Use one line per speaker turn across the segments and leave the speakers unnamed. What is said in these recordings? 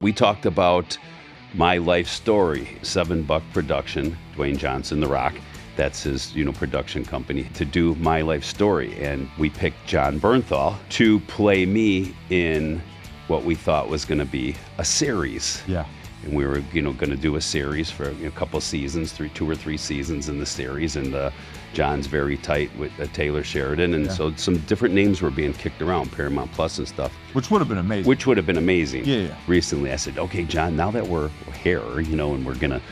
We talked about my life story, $7 production, Dwayne Johnson, The Rock. That's his, production company, to do my life story. And we picked John Bernthal to play me in what we thought was going to be a series.
Yeah.
And we were, going to do a series for a couple seasons, 2 or 3 seasons in the series. And John's very tight with Taylor Sheridan. And so some different names were being kicked around, Paramount Plus and stuff.
Which would have been amazing.
Yeah. Recently, I said, okay, John, now that we're here, and we're going to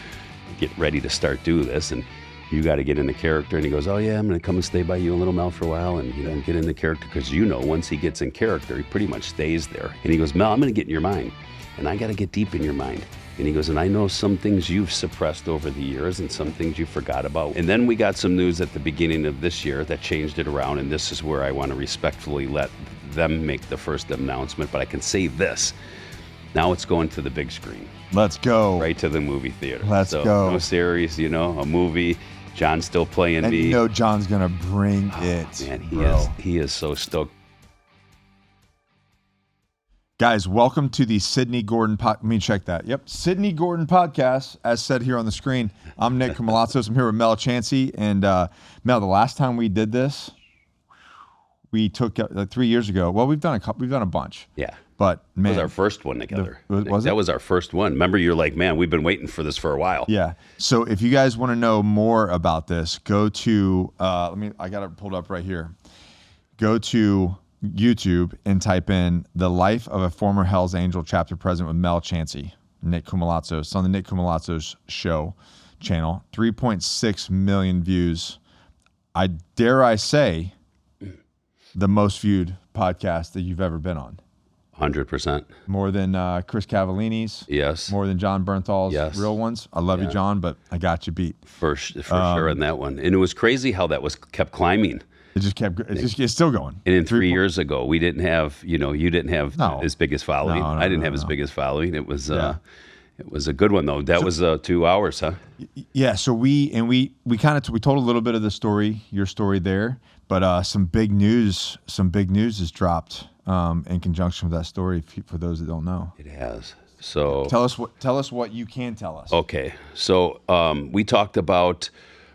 get ready to start do this, and you got to get into character. And he goes, oh, yeah, I'm going to come and stay by you and Little Mel for a while and, get into character. Because, once he gets in character, he pretty much stays there. And he goes, Mel, I'm going to get in your mind. And I got to get deep in your mind. And he goes, and I know some things you've suppressed over the years and some things you forgot about. And then we got some news at the beginning of this year that changed it around. And this is where I want to respectfully let them make the first announcement. But I can say this. Now it's going to the big screen.
Let's go.
Right to the movie theater.
Let's go.
No series, a movie. John's still playing
and
me.
And John's going to bring it.
Man, he is so stoked.
Guys, welcome to the Sidney Gordon Let me check that. Yep, Sidney Gordon Podcast, as said here on the screen. I'm Nick Koumalatsos. I'm here with Mel Chancey. And Mel, the last time we did this, we took 3 years ago. Well, we've done a bunch.
Yeah.
But man,
it was our first one together.
That
was our first one. Remember, you're like, man, we've been waiting for this for a while.
Yeah. So if you guys want to know more about this, go to I got it pulled up right here. Go to YouTube and type in "The Life of a Former Hell's Angel Chapter President" with Mel Chancey, Nick Koumalatsos. It's on the Nick Koumalatsos Show channel. 3.6 million views. I dare say the most viewed podcast that you've ever been on.
100%.
More than Chris Cavallini's.
Yes.
More than John Bernthal's real ones. I love you, John, but I got you beat.
For sure on that one. And it was crazy how that was kept climbing.
It just kept. It's still going.
And in 3 years ago, we didn't have. You didn't have his biggest following.
No,
I didn't have his biggest following. It was. It was a good one though. That was 2 hours, huh?
Yeah. So we told a little bit of the story, your story there, but some big news has dropped in conjunction with that story. For those that don't know,
it has. So
tell us what you can tell us.
Okay. So we talked about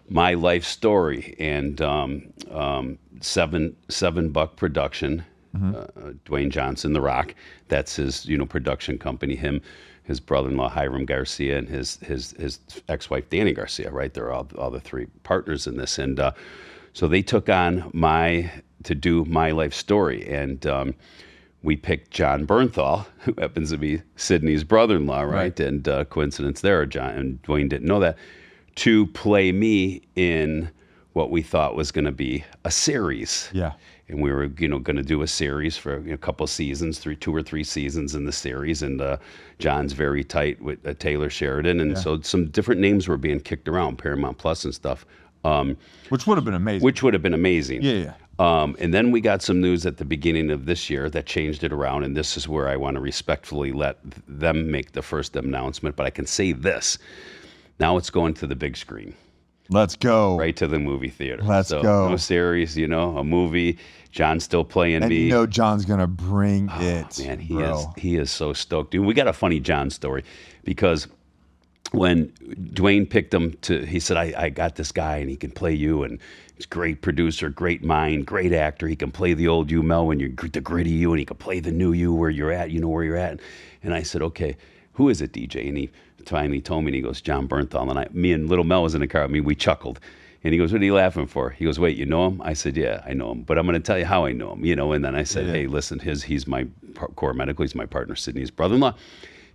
my life story and $7 production, Dwayne Johnson, The Rock. That's his production company. His brother-in-law Hiram Garcia and his ex-wife Danny Garcia. Right, they're all the three partners in this, and so they took on to do my life story, and we picked John Bernthal, who happens to be Sidney's brother-in-law. Right. And coincidence there, John and Dwayne didn't know that, to play me in what we thought was going to be a series.
Yeah.
And we were, going to do a series for a couple seasons, 2 or 3 seasons in the series. And John's very tight with Taylor Sheridan. And so some different names were being kicked around, Paramount Plus and stuff.
Which would have been amazing.
Yeah. And then we got some news at the beginning of this year that changed it around. And this is where I want to respectfully let them make the first announcement. But I can say this. Now it's going to the big screen.
Let's go.
Right to the movie theater.
Let's go.
No series, a movie. John's still playing me.
And John's going to bring it.
Man, he is so stoked. Dude, we got a funny John story because when Dwayne picked him he said, I got this guy and he can play you, and he's a great producer, great mind, great actor. He can play the old you, Mel, when you're the gritty you, and he can play the new you where you're at, where you're at. And I said, okay, who is it, DJ? And he finally told me, and he goes, John Bernthal. And me and Little Mel was in the car with me. We chuckled. And he goes, what are you laughing for? He goes, wait, you know him? I said, yeah, I know him. But I'm going to tell you how I know him, And then I said, hey, listen, he's my core medical. He's my partner, Sidney's brother-in-law.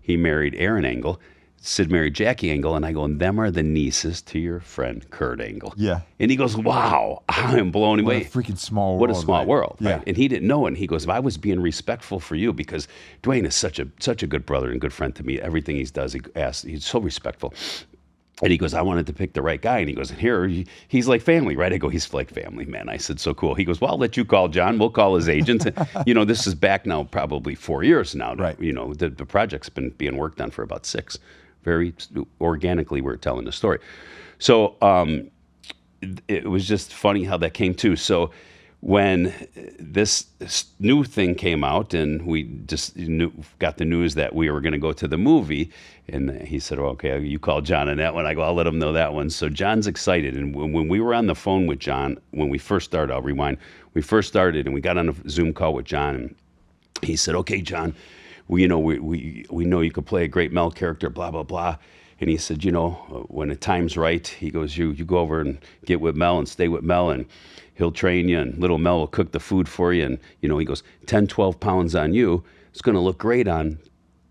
He married Erin Engel. Sid married Jackie Engel. And I go, and them are the nieces to your friend, Kurt Engel.
Yeah.
And he goes, wow, I'm blown away.
What a freaking small world.
What a small world.
Yeah.
Right? And he didn't know. And he goes, I was being respectful for you because Dwayne is such a good brother and good friend to me. Everything he does, he's so respectful. And he goes, I wanted to pick the right guy. And he goes, here, he's like family, right? I go, he's like family, man. I said, so cool. He goes, well, I'll let you call John. We'll call his agent. This is back now probably 4 years now.
Right.
The project's been being worked on for about 6. Very organically, we're telling the story. So it was just funny how that came too. So when this new thing came out and we just got the news that we were going to go to the movie, and he said, well, okay, you call John on that one. I go, I'll let him know that one. So John's excited. And when we were on the phone with John, when we first started, I'll rewind, we first started and we got on a Zoom call with John, and he said, okay, John, we know you could play a great Mel character, blah, blah, blah. And he said, when the time's right, he goes, you go over and get with Mel and stay with Mel, and he'll train you, and little Mel will cook the food for you. And, he goes, 10, 12 pounds on you. It's going to look great on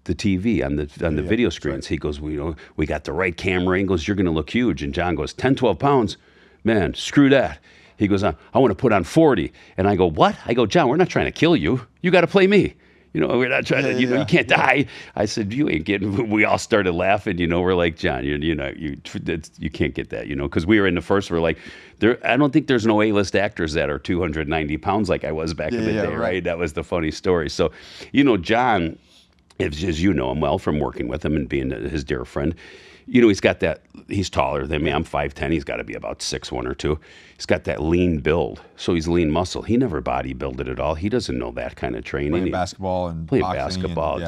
the TV, on the video screens. Right. He goes, we got the right camera angles. You're going to look huge. And John goes, 10, 12 pounds? Man, screw that. He goes, I want to put on 40. And I go, what? I go, John, we're not trying to kill you. You got to play me. We're not trying to, you can't die. I said, you ain't getting, we all started laughing, we're like, John, you can't get that, because we were in the first, we're like, I don't think there's no A-list actors that are 290 pounds like I was back in the day, right? That was the funny story. So, John, as you know him well from working with him and being his dear friend, he's got that, he's taller than me. I'm 5'10". He's got to be about 6'1" or 2". He's got that lean build. So he's lean muscle. He never bodybuilded at all. He doesn't know that kind of training.
Playing basketball and
playing
boxing
basketball,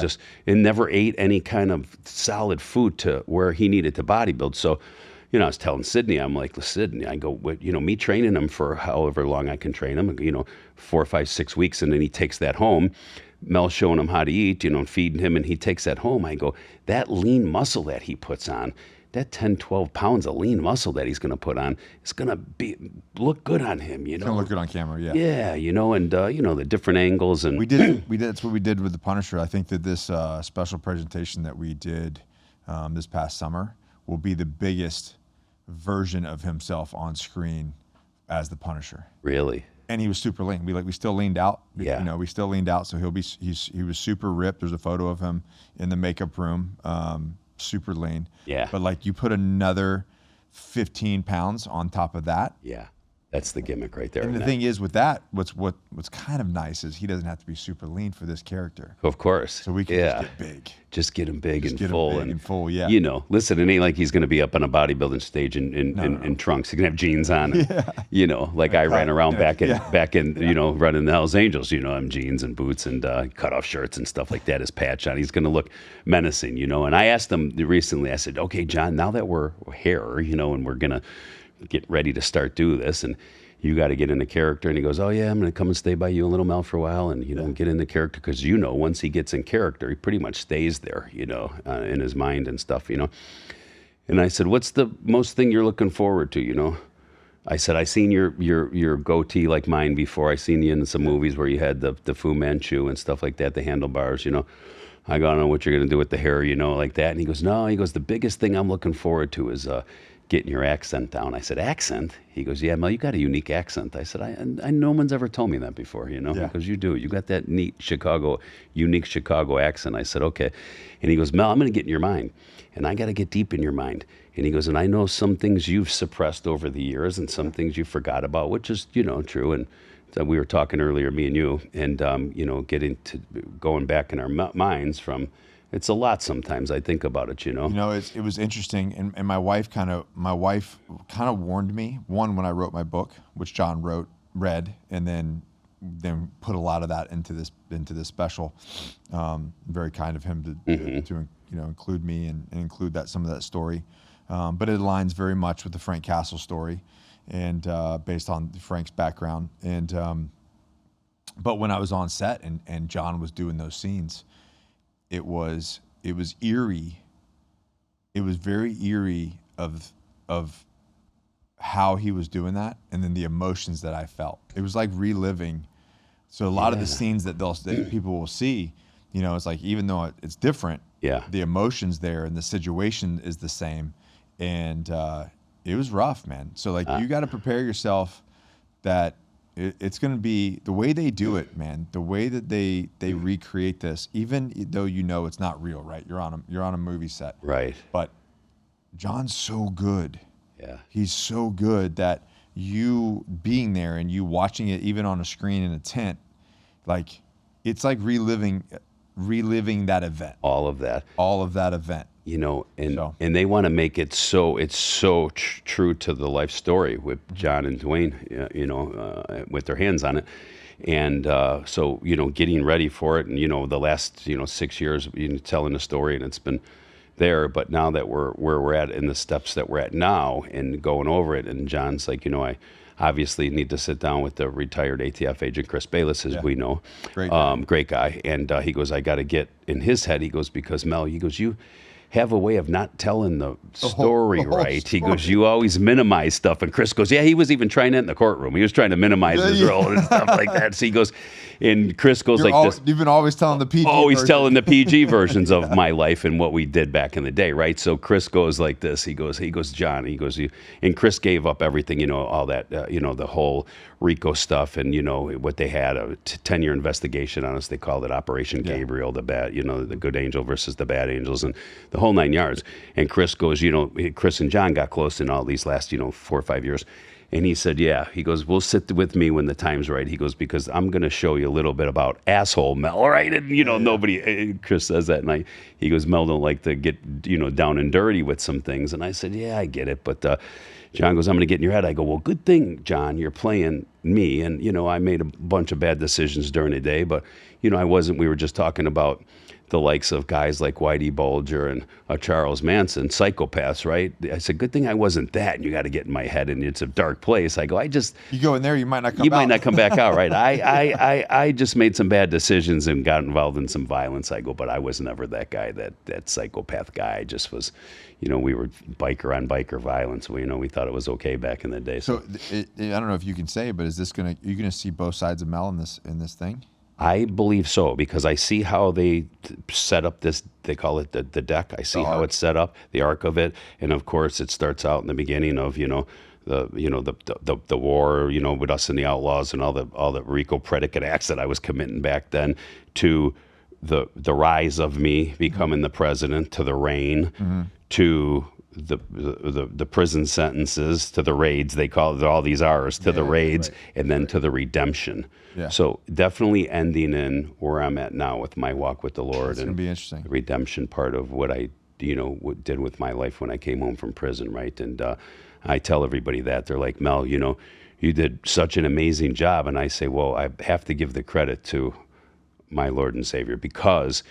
and never ate any kind of solid food to where he needed to bodybuild. So, I was telling Sydney, I'm like, Sydney, I go, me training him for however long I can train him, 4, 5, 6 weeks, and then he takes that home. Mel's showing him how to eat, feeding him, and he takes that home. I go, that lean muscle that he puts on, that 10, 12 pounds of lean muscle that he's going to put on, is going to look good on him,
It's going to look good on camera, yeah.
Yeah, and, the different angles. And
we did, that's what we did with The Punisher. I think that this special presentation that we did this past summer will be the biggest version of himself on screen as The Punisher.
Really?
And he was super lean. We still leaned out.
Yeah.
We still leaned out. So he was super ripped. There's a photo of him in the makeup room, super lean.
Yeah.
But you put another 15 pounds on top of that.
Yeah. That's the gimmick right there.
And the thing is with that, what's kind of nice is he doesn't have to be super lean for this character.
Of course.
So we can just get big.
Just get him big and
get
full.
Him big and full, yeah.
Listen, it ain't like he's going to be up on a bodybuilding stage in trunks. He can have jeans on. And, I ran around back in, running the Hells Angels, I'm jeans and boots and cut-off shirts and stuff like that, his patch on. He's going to look menacing, And I asked him recently, I said, okay, John, now that we're here, and we're going to get ready to start do this, and you got to get into character. And he goes, oh yeah, I'm going to come and stay by you and Little Mel for a while, and get into character, because once he gets in character, he pretty much stays there, in his mind and stuff, And I said, what's the most thing you're looking forward to, I said, I seen your goatee like mine before. I seen you in some movies where you had the Fu Manchu and stuff like that, the handlebars, I go, I don't know what you're going to do with the hair, like that. And he goes, no, the biggest thing I'm looking forward to is getting your accent down. I said, accent? He goes, yeah, Mel, you got a unique accent. I said, I no one's ever told me that before, because you do. You got that neat unique Chicago accent. I said, okay. And he goes, Mel, I'm going to get in your mind, and I got to get deep in your mind. And he goes, and I know some things you've suppressed over the years and some things you forgot about, which is, true. And so we were talking earlier, me and you, and, getting to going back in our minds from, it's a lot sometimes. I think about it,
It was interesting, and my wife kind of warned me. One, when I wrote my book, which John read, and then put a lot of that into this special. Very kind of him to include me and include some of that story. But it aligns very much with the Frank Castle story, and based on Frank's background. And but when I was on set and John was doing those scenes, it was eerie. It was very eerie of how he was doing that, and then the emotions that I felt. It was like reliving. So a lot of the scenes that people will see, it's like, even though it's different, the emotions there and the situation is the same, and it was rough, man. So you got to prepare yourself that. It's going to be the way they do it, man. The way that they recreate this, even though it's not real, right? You're on a movie set,
right?
But John's so good.
Yeah,
he's so good that you being there and you watching it, even on a screen in a tent, it's like reliving reliving that event,
all of that.
You
know, and they want to make it so it's so true to the life story with John and Dwayne, with their hands on it. And so, getting ready for it, and, the last, 6 years, telling the story, and it's been there. But now that we're where we're at in the steps that we're at now and going over it, and John's like, I obviously need to sit down with the retired ATF agent, Chris Bayless, as we know. Great guy. And he goes, I got to get in his head. He goes, because Mel, he goes, you have a way of not telling the story right. He goes, you always minimize stuff. And Chris goes, yeah, he was even trying that in the courtroom. He was trying to minimize his role and stuff like that. So he goes, and Chris goes this.
You've been always telling the PG
Always telling the PG versions of my life and what we did back in the day, right? So Chris goes like this. He goes, John, he goes, and Chris gave up everything, all that, the whole RICO stuff and, what they had, a 10-year investigation on us. They called it Operation Gabriel, the bad, the good angel versus the bad angels and the whole 9 yards. And Chris goes, Chris and John got close in all these last, 4 or 5 years. And he said, yeah, he goes, we'll sit with me when the time's right. He goes, because I'm going to show you a little bit about asshole Mel, right? And, nobody, Chris says that. And he goes, Mel don't like to get, down and dirty with some things. And I said, yeah, I get it. But John goes, I'm going to get in your head. I go, well, good thing, John, you're playing me. And, I made a bunch of bad decisions during the day. But, we were just talking about the likes of guys like Whitey Bulger and Charles Manson, psychopaths, right? I said, good thing I wasn't that, and you got to get in my head, and it's a dark place. I go,
you go in there, you might not come out.
You might not come back out, right? I just made some bad decisions and got involved in some violence. I go, but I was never that guy, that psychopath guy. I just was, we were biker on biker violence. We thought it was okay back in the day.
So I don't know if you can say, but are you gonna see both sides of Mel in this thing?
I believe so, because I see how they set up this, they call it the deck. I see how it's set up, the arc of it. And of course it starts out in the beginning of, the war, with us and the outlaws and all the RICO predicate acts that I was committing back then, to the rise of me becoming the president, to the reign, to the prison sentences, to the raids, they call it all these R's, to the raids, and then to the redemption. Yeah. So definitely ending in where I'm at now with my walk with the Lord.
It's going to be interesting.
The redemption part of what I, did with my life when I came home from prison, right? And I tell everybody that. They're like, Mel, you did such an amazing job. And I say, well, I have to give the credit to my Lord and Savior, because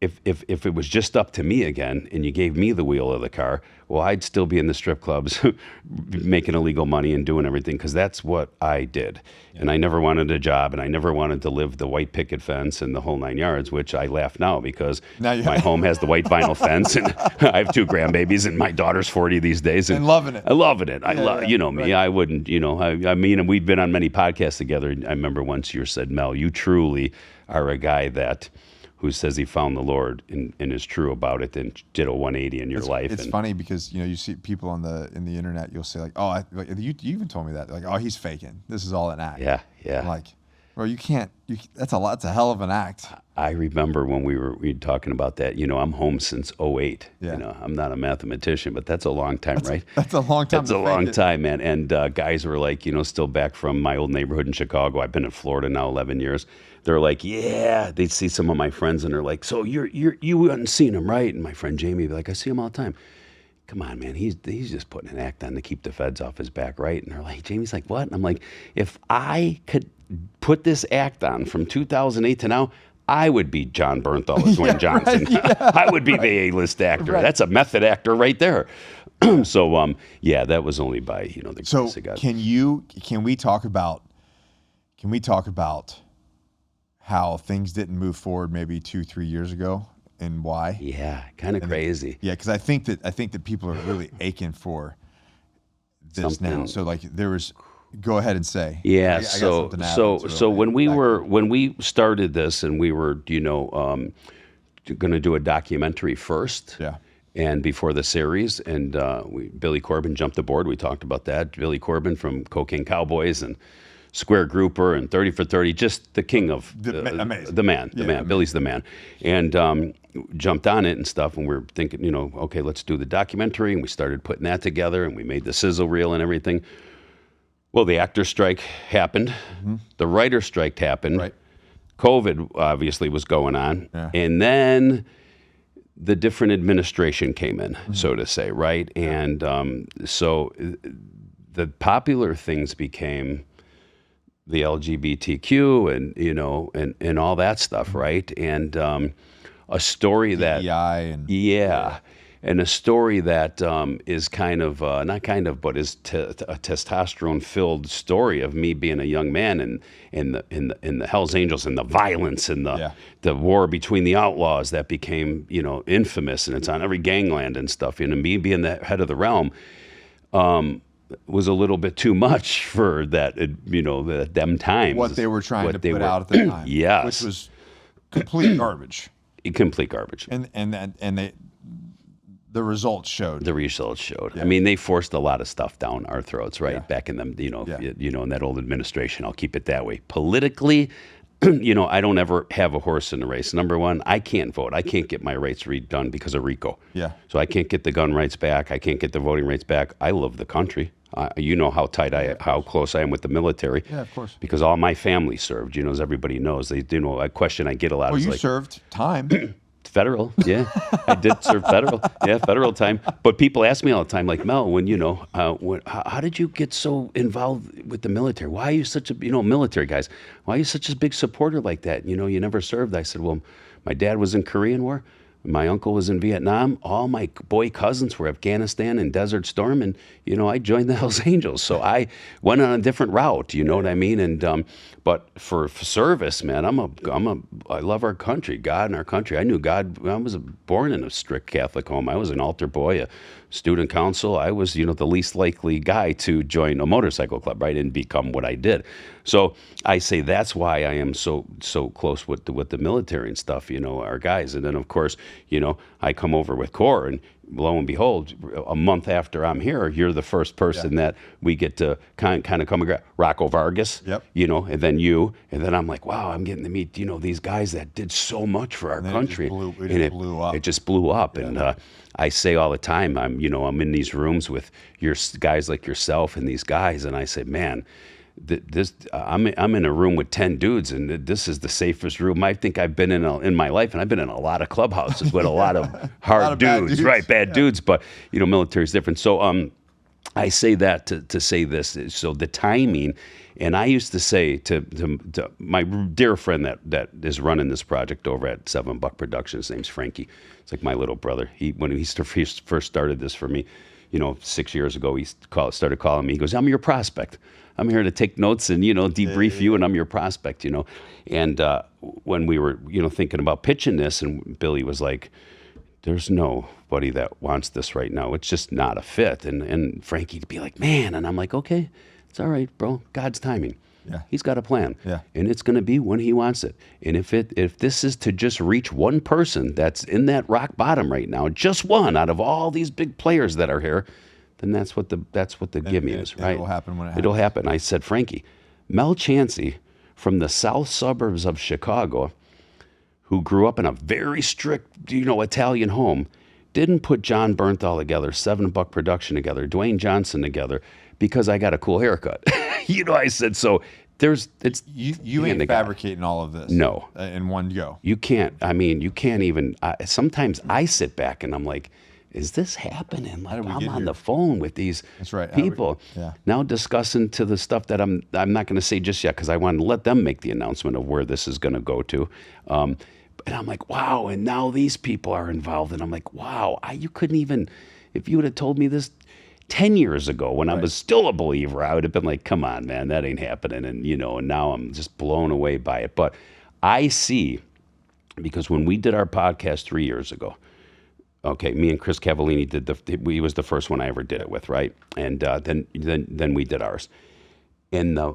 if it was just up to me again and you gave me the wheel of the car, well, I'd still be in the strip clubs making illegal money and doing everything, because that's what I did. Yeah. And I never wanted a job, and I never wanted to live the white picket fence and the whole 9 yards, which I laugh now because my home has the white vinyl fence, and I have 2 grandbabies, and my daughter's 40 these days. And
loving it.
I'm loving it. Me. I wouldn't, I mean, we've been on many podcasts together. I remember once you said, Mel, you truly are a guy who says he found the Lord and is true about it and did a 180 in your life.
It's funny because you see people in the internet. You'll say like, you even told me that, like, oh, he's faking. This is all an act.
Yeah.
I'm like, bro, you can't. That's a lot. It's a hell of an act.
I remember when we were talking about that. I'm home since 2008.
Yeah.
I'm not a mathematician, but that's a long time, right?
That's a long time.
That's a long time, man. And guys were like, still back from my old neighborhood in Chicago. I've been in Florida now 11 years. They're like, yeah. They'd see some of my friends, and they're like, so you hadn't seen him, right? And my friend Jamie would be like, I see him all the time. Come on, man. He's just putting an act on to keep the feds off his back, right? And they're like, Jamie's like, what? And I'm like, if I could put this act on from 2008 to now, I would be John Bernthal or Dwayne Johnson. Right, yeah, I would be the A-list actor. Right. That's a method actor right there. So, that was only by, the grace of God.
Can we talk about how things didn't move forward maybe 2-3 years ago and why?
Yeah, kind of crazy.
Yeah, because I think that people are really aching for this now. So like there was. Go ahead and say.
Yeah. So when we started this, and we were going to do a documentary first.
Yeah.
And before the series, and Billy Corbin jumped aboard. We talked about that. Billy Corbin from Cocaine Cowboys and Square Grouper and 30 for 30, just the king of the man. Billy's the man, and jumped on it and stuff. And we're thinking, okay, let's do the documentary. And we started putting that together, and we made the sizzle reel and everything. Well, the actor strike happened. Mm-hmm. The writer strike happened.
Right.
COVID obviously was going on,
Yeah.
and then the different administration came in, so to say, right? And so the popular things became the LGBTQ and and all that stuff, right? And a story that
DEI and
yeah. And a story that is kind of not kind of, but is a testosterone-filled story of me being a young man and in the Hell's Angels and the violence and the war between the outlaws that became infamous, and it's on every gangland and stuff. And me being the head of the realm was a little bit too much for that. Them times.
what they were trying to put out at the time.
Yes.
Which was complete garbage.
Complete garbage.
And the results showed.
The results showed.
Yeah.
I mean, they forced a lot of stuff down our throats, right?
Yeah.
Back in them,
Yeah.
in that old administration. I'll keep it that way. Politically, I don't ever have a horse in the race. Number one, I can't vote. I can't get my rights redone because of RICO.
Yeah.
So I can't get the gun rights back. I can't get the voting rights back. I love the country. You know how tight how close I am with the military.
Yeah, of course.
Because all my family served. As everybody knows, a question I get a lot
Well,
is
you
like,
served time.
federal, yeah, I did serve federal, federal time. But people ask me all the time, like, Mel, how did you get so involved with the military? Why are you such a, military guys? Why are you such a big supporter like that? You never served. I said, well, my dad was in Korean War. My uncle was in Vietnam. All my boy cousins were Afghanistan and Desert Storm, and I joined the Hells Angels. So I went on a different route. You know what I mean? And but for service, man, I love our country, God and our country. I knew God. I was born in a strict Catholic home. I was an altar boy, a student council. I was the least likely guy to join a motorcycle club, right, and become what I did. So I say that's why I am so close with the military and stuff. Our guys, and then of course. I come over with Core, and lo and behold, a month after I'm here, you're the first person that we get to kind of come and Rocco Vargas,
Yep.
And then you, and then I'm like, wow, I'm getting to meet, these guys that did so much for our country.
It blew up.
It just blew up. Yeah. And I say all the time, I'm in these rooms with your guys like yourself and these guys, and I say, man, I'm in a room with 10 dudes, and this is the safest room I think I've been in my life, and I've been in a lot of clubhouses with a lot of hard dudes, right? Bad dudes, but military is different. So I say that to say this. So the timing, and I used to say to my dear friend that is running this project over at $7 Productions, his name's Frankie. It's like my little brother. When he first started this for me, 6 years ago, he started calling me. He goes, I'm your prospect. I'm here to take notes and, debrief you, and I'm your prospect, And when we were, thinking about pitching this, and Billy was like, there's nobody that wants this right now. It's just not a fit. And Frankie'd be like, man. And I'm like, okay, it's all right, bro. God's timing.
Yeah.
He's got a plan.
Yeah.
And it's going to be when he wants it. And if this is to just reach one person that's in that rock bottom right now, just one out of all these big players that are here, then that's what the gimme is, right?
It'll happen when it happens.
It'll happen. I said, Frankie, Mel Chancey from the south suburbs of Chicago, who grew up in a very strict, Italian home, didn't put John Bernthal together, $7 Production together, Dwayne Johnson together, because I got a cool haircut. I said, so
you ain't fabricating all of this.
No.
In one go.
You can't. I mean, you can't even. Sometimes I sit back and I'm like, is this happening? Like I'm on the phone with these people now discussing to the stuff that I'm not going to say just yet because I want to let them make the announcement of where this is going to go to. And I'm like, wow. And now these people are involved. And I'm like, wow. You couldn't even, if you would have told me this 10 years ago when I was still a believer, I would have been like, come on, man, that ain't happening. And, and now I'm just blown away by it. But I see, because when we did our podcast 3 years ago, okay, me and Chris Cavallini he was the first one I ever did it with, right? And then we did ours. And the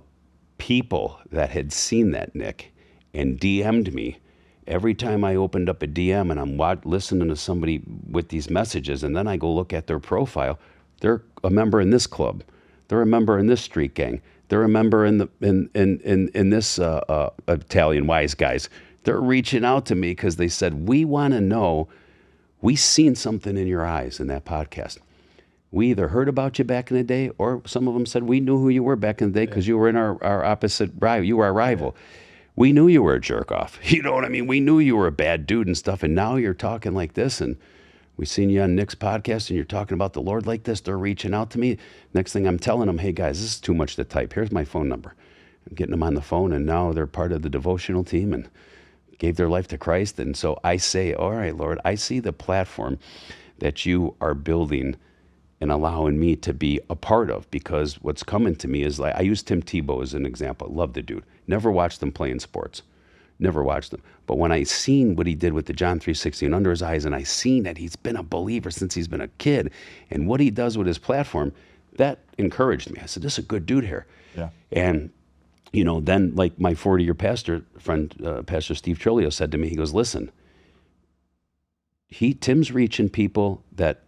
people that had seen that, Nick, and DM'd me, every time I opened up a DM and I'm listening to somebody with these messages, and then I go look at their profile, they're a member in this club, they're a member in this street gang, they're a member in this Italian Wise Guys. They're reaching out to me because they said, we want to know. We seen something in your eyes in that podcast. We either heard about you back in the day, or some of them said we knew who you were back in the day because you were in our opposite rival. You were our rival. we knew you were a jerk off. You know what I mean? We knew you were a bad dude and stuff. And now you're talking like this. And we seen you on Nick's podcast and you're talking about the Lord like this. They're reaching out to me. Next thing I'm telling them, hey guys, this is too much to type. Here's my phone number. I'm getting them on the phone, and now they're part of the devotional team and gave their life to Christ. And so I say, all right, Lord, I see the platform that you are building and allowing me to be a part of, because what's coming to me is like, I use Tim Tebow as an example. I love the dude. Never watched him playing sports. Never watched him. But when I seen what he did with the John 3:16 under his eyes, and I seen that he's been a believer since he's been a kid, and what he does with his platform, that encouraged me. I said, this is a good dude here.
Yeah.
And, you know, then like my 40-year pastor friend, Pastor Steve Trilio said to me, he goes, listen, Tim's reaching people that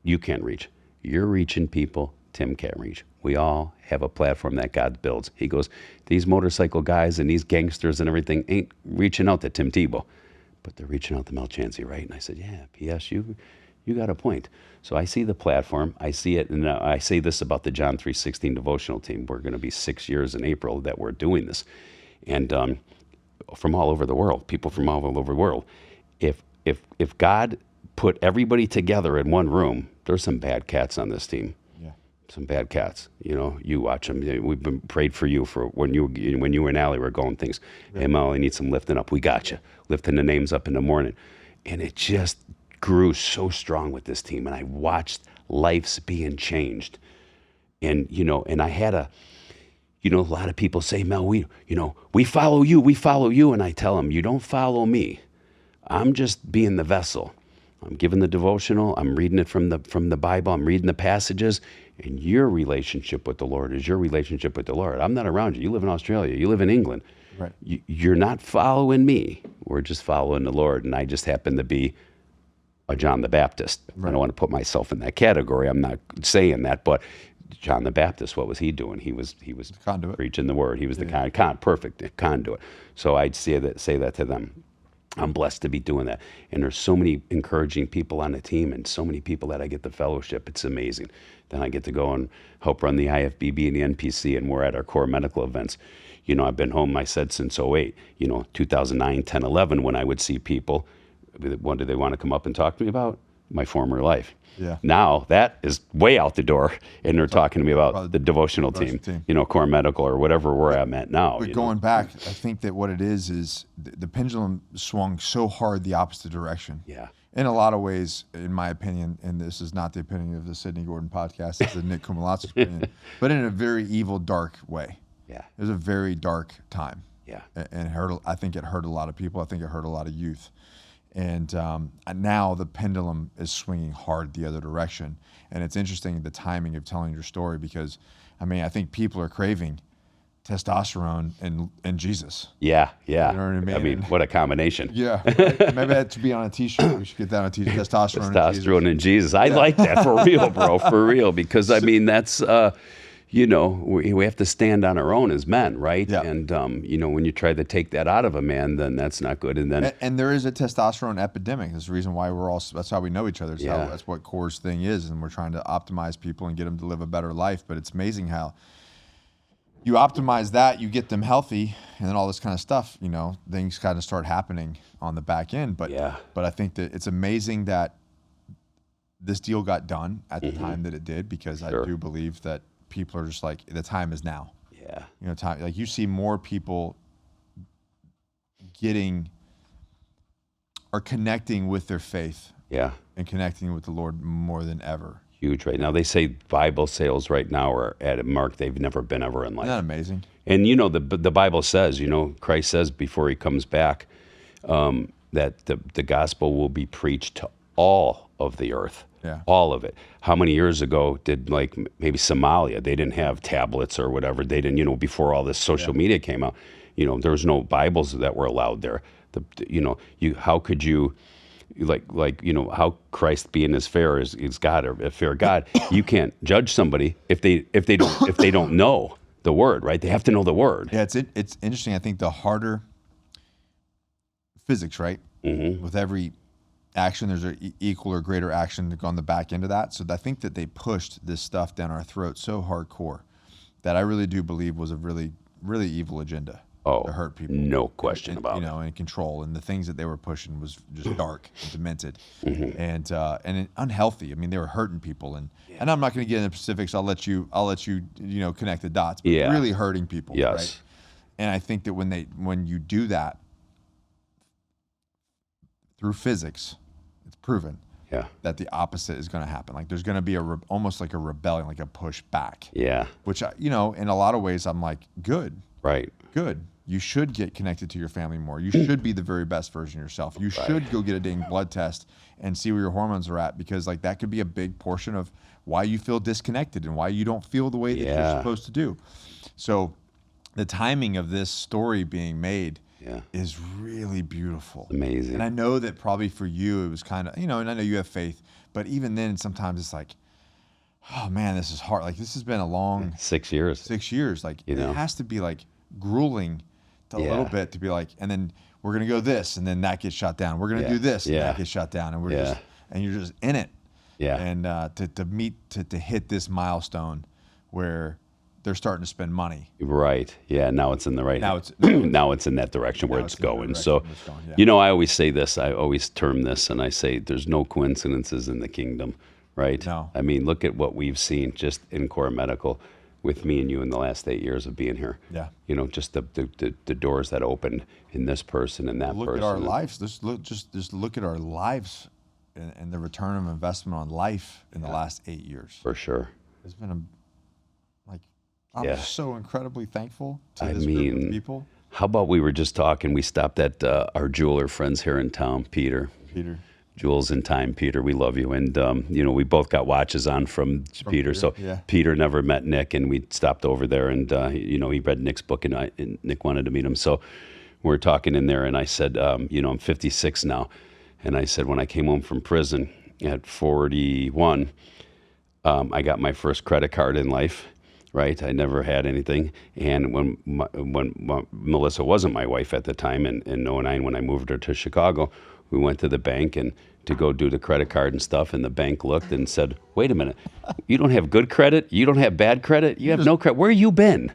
you can't reach. You're reaching people Tim can't reach. We all have a platform that God builds. He goes, these motorcycle guys and these gangsters and everything ain't reaching out to Tim Tebow, but they're reaching out to Mel Chancey, right? And I said, yeah, P.S., you got a point. So I see the platform, I see it, and I say this about the John 3:16 devotional team. We're going to be 6 years in April that we're doing this. And from all over the world, people from all over the world. If God put everybody together in one room, there's some bad cats on this team. Some bad cats, you know, you watch them. We've been prayed for you for when you and Allie were going things. Hey, Mel, I need some lifting up. We got you. Lifting the names up in the morning. And it just grew so strong with this team. And I watched lives being changed. And, you know, and I had a lot of people say, Mel, we follow you. And I tell them, you don't follow me. I'm just being the vessel. I'm giving the devotional. I'm reading it from the Bible. I'm reading the passages. And your relationship with the Lord is your relationship with the Lord. I'm not around you. You live in Australia. You live in England.
Right.
You're not following me. We're just following the Lord. And I just happen to be a John the Baptist. Right. I don't want to put myself in that category. I'm not saying that. But John the Baptist, what was he doing? He was
conduit.
Preaching the word. He was the perfect conduit. So I'd say that to them. I'm blessed to be doing that. And there's so many encouraging people on the team and so many people that I get the fellowship. It's amazing. Then I get to go and help run the IFBB and the NPC, and we're at our core medical events. You know, I've been home, I said, since 08, 2009, 10, 11, when I would see people, what did they want to come up and talk to me about? My former life.
Yeah.
Now that is way out the door, and they're talking to me about the devotional team, core medical or whatever we're at now.
But going back, I think that what it is the pendulum swung so hard the opposite direction.
Yeah.
In a lot of ways, in my opinion, and this is not the opinion of the Sidney Gordon podcast, it's the Nick Koumalatsos opinion, but in a very evil, dark way.
Yeah.
It was a very dark time.
Yeah.
And I think it hurt a lot of people. I think it hurt a lot of youth. And now the pendulum is swinging hard the other direction. And it's interesting, the timing of telling your story, because, I think people are craving testosterone and Jesus.
Yeah.
You know what I mean?
What a combination.
Yeah. Right? Maybe that should be on a t-shirt. We should get that on a t-shirt.
Testosterone and Jesus. I like that, for real, bro. For real. Because, that's... we have to stand on our own as men, right?
Yeah.
And, when you try to take that out of a man, then that's not good. And then,
and there is a testosterone epidemic. That's the reason why that's how we know each other. That's what Core's thing is. And we're trying to optimize people and get them to live a better life. But it's amazing how you optimize that, you get them healthy, and then all this kind of stuff, things kind of start happening on the back end. But I think that it's amazing that this deal got done at the time that it did, because I do believe that people are just like, the time is now.
Yeah.
Time, like, you see more people connecting with their faith.
Yeah.
And connecting with the Lord more than ever.
Huge right now. They say Bible sales right now are at a mark they've never been ever in life.
Isn't that amazing?
And the Bible says, Christ says before he comes back, that the gospel will be preached to all of the earth.
Yeah.
All of it. How many years ago did, maybe Somalia, they didn't have tablets or whatever. They didn't, before all this social media came out, there was no Bibles that were allowed there. How could you, how Christ being as fair as God, or a fair God, you can't judge somebody if they don't know the word, right? They have to know the word.
Yeah, it's interesting. I think the harder physics, right? Mm-hmm. With every action, there's an equal or greater action to go on the back end of that. So I think that they pushed this stuff down our throat so hardcore that I really do believe was a really, really evil agenda.
Oh,
to hurt people.
no question
And,
about
you
it.
know, and control, and the things that they were pushing was just dark and demented,
Mm-hmm.
and unhealthy. I mean, they were hurting people, and I'm not going to get into specifics. I'll let you connect the dots, but
Yeah.
really hurting people,
Yes.
right? And I think that when you do that through physics, it's proven
Yeah.
that the opposite is going to happen. Like there's going to be almost like a rebellion, like a push back.
Yeah.
Which in a lot of ways, I'm like, good.
Right.
You should get connected to your family more. You should be the very best version of yourself. You should go get a dang blood test and see where your hormones are at, because like that could be a big portion of why you feel disconnected and why you don't feel the way that you're supposed to do. So the timing of this story being made is really beautiful.
Amazing.
And I know that probably for you it was kind of, and I know you have faith, but even then sometimes it's like, oh man, this is hard. Like this has been a long
6 years.
6 years. Like it
know?
has to be like grueling a little bit to be like, and then we're gonna go this, and then that gets shut down. We're gonna do this, and that gets shut down, and you're just in it.
Yeah.
And to hit this milestone where they're starting to spend money.
Right. Yeah. Now it's in the right.
Now it's
now it's in that direction where it's going. So, I always say this. I always term this, and I say there's no coincidences in the kingdom. Right.
No.
I mean, look at what we've seen just in core medical with me and you in the last 8 years of being here.
Yeah.
Just the doors that opened in this person and that
look
person.
Look at our lives. Just look at our lives and the return of investment on life in the last 8 years.
For sure.
It's been I'm so incredibly thankful to this
mean,
group of people.
How about we were just talking, we stopped at our jeweler friends here in town, Peter. Jewels in time, Peter, we love you. And, we both got watches on from Peter. So Peter never met Nick, and we stopped over there, and, he read Nick's book, and Nick wanted to meet him. So we were talking in there, and I said, I'm 56 now. And I said, when I came home from prison at 41, I got my first credit card in life. Right, I never had anything, and when Melissa wasn't my wife at the time, in 2009 when I moved her to Chicago, we went to the bank and to go do the credit card and stuff, and the bank looked and said, "Wait a minute, you don't have good credit, you don't have bad credit, you have no credit. Where you been?"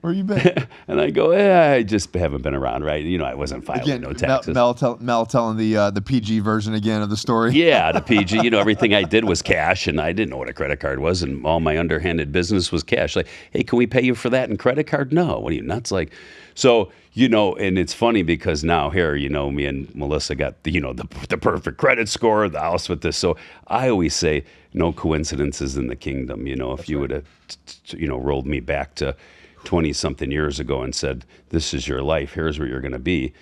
And I go, I just haven't been around, right? I wasn't filing no taxes.
Mel telling the PG version again of the story.
Yeah, the PG. Everything I did was cash, and I didn't know what a credit card was, and all my underhanded business was cash. Like, hey, can we pay you for that in credit card? No. What are you nuts? Like, so and it's funny because now here, me and Melissa got the perfect credit score, the house with this. So I always say no coincidences in the kingdom. If you would have, rolled me back to 20-something years ago and said, this is your life, here's where you're going to be,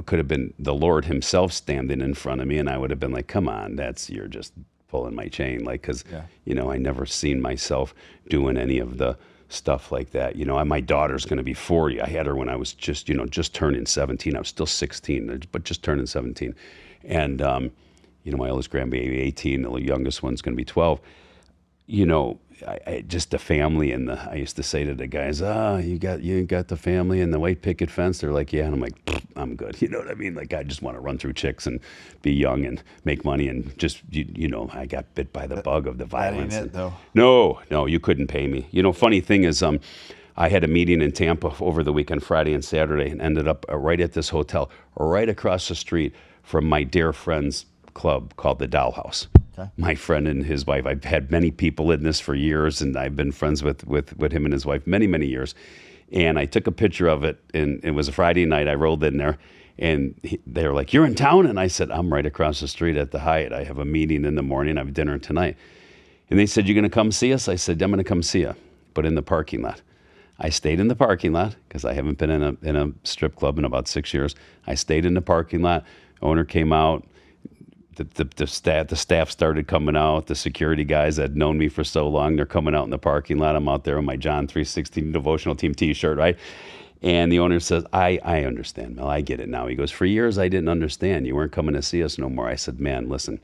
could have been the Lord himself standing in front of me, and I would have been like, come on, you're just pulling my chain, like, because, I never seen myself doing any of the stuff like that. My daughter's going to be 40. I had her when I was just turning 17. I was still 16, but just turning 17. And, my oldest grandbaby, 18, the youngest one's going to be 12. I just the family, and I used to say to the guys, you got the family and the white picket fence. They're like, yeah. And I'm like, I'm good. You know what I mean? Like, I just want to run through chicks and be young and make money, and just, I got bit by the bug of the violence.
That ain't it, though.
No, you couldn't pay me. Funny thing is, I had a meeting in Tampa over the weekend, Friday and Saturday, and ended up right at this hotel, right across the street from my dear friend's club called the Dollhouse. Okay. My friend and his wife, I've had many people in this for years, and I've been friends with him and his wife many, many years. And I took a picture of it, and it was a Friday night. I rolled in there, and they were like, "You're in town?" And I said, "I'm right across the street at the Hyatt. I have a meeting in the morning. I have dinner tonight." And they said, "You're going to come see us?" I said, "I'm going to come see you, but in the parking lot." I stayed in the parking lot because I haven't been in a strip club in about 6 years. I stayed in the parking lot. Owner came out. The staff started coming out. The security guys that had known me for so long, they're coming out in the parking lot. I'm out there in my John 3:16 devotional team T-shirt, right? And the owner says, I understand, Mel. I get it now. He goes, for years I didn't understand. You weren't coming to see us no more. I said, man, listen,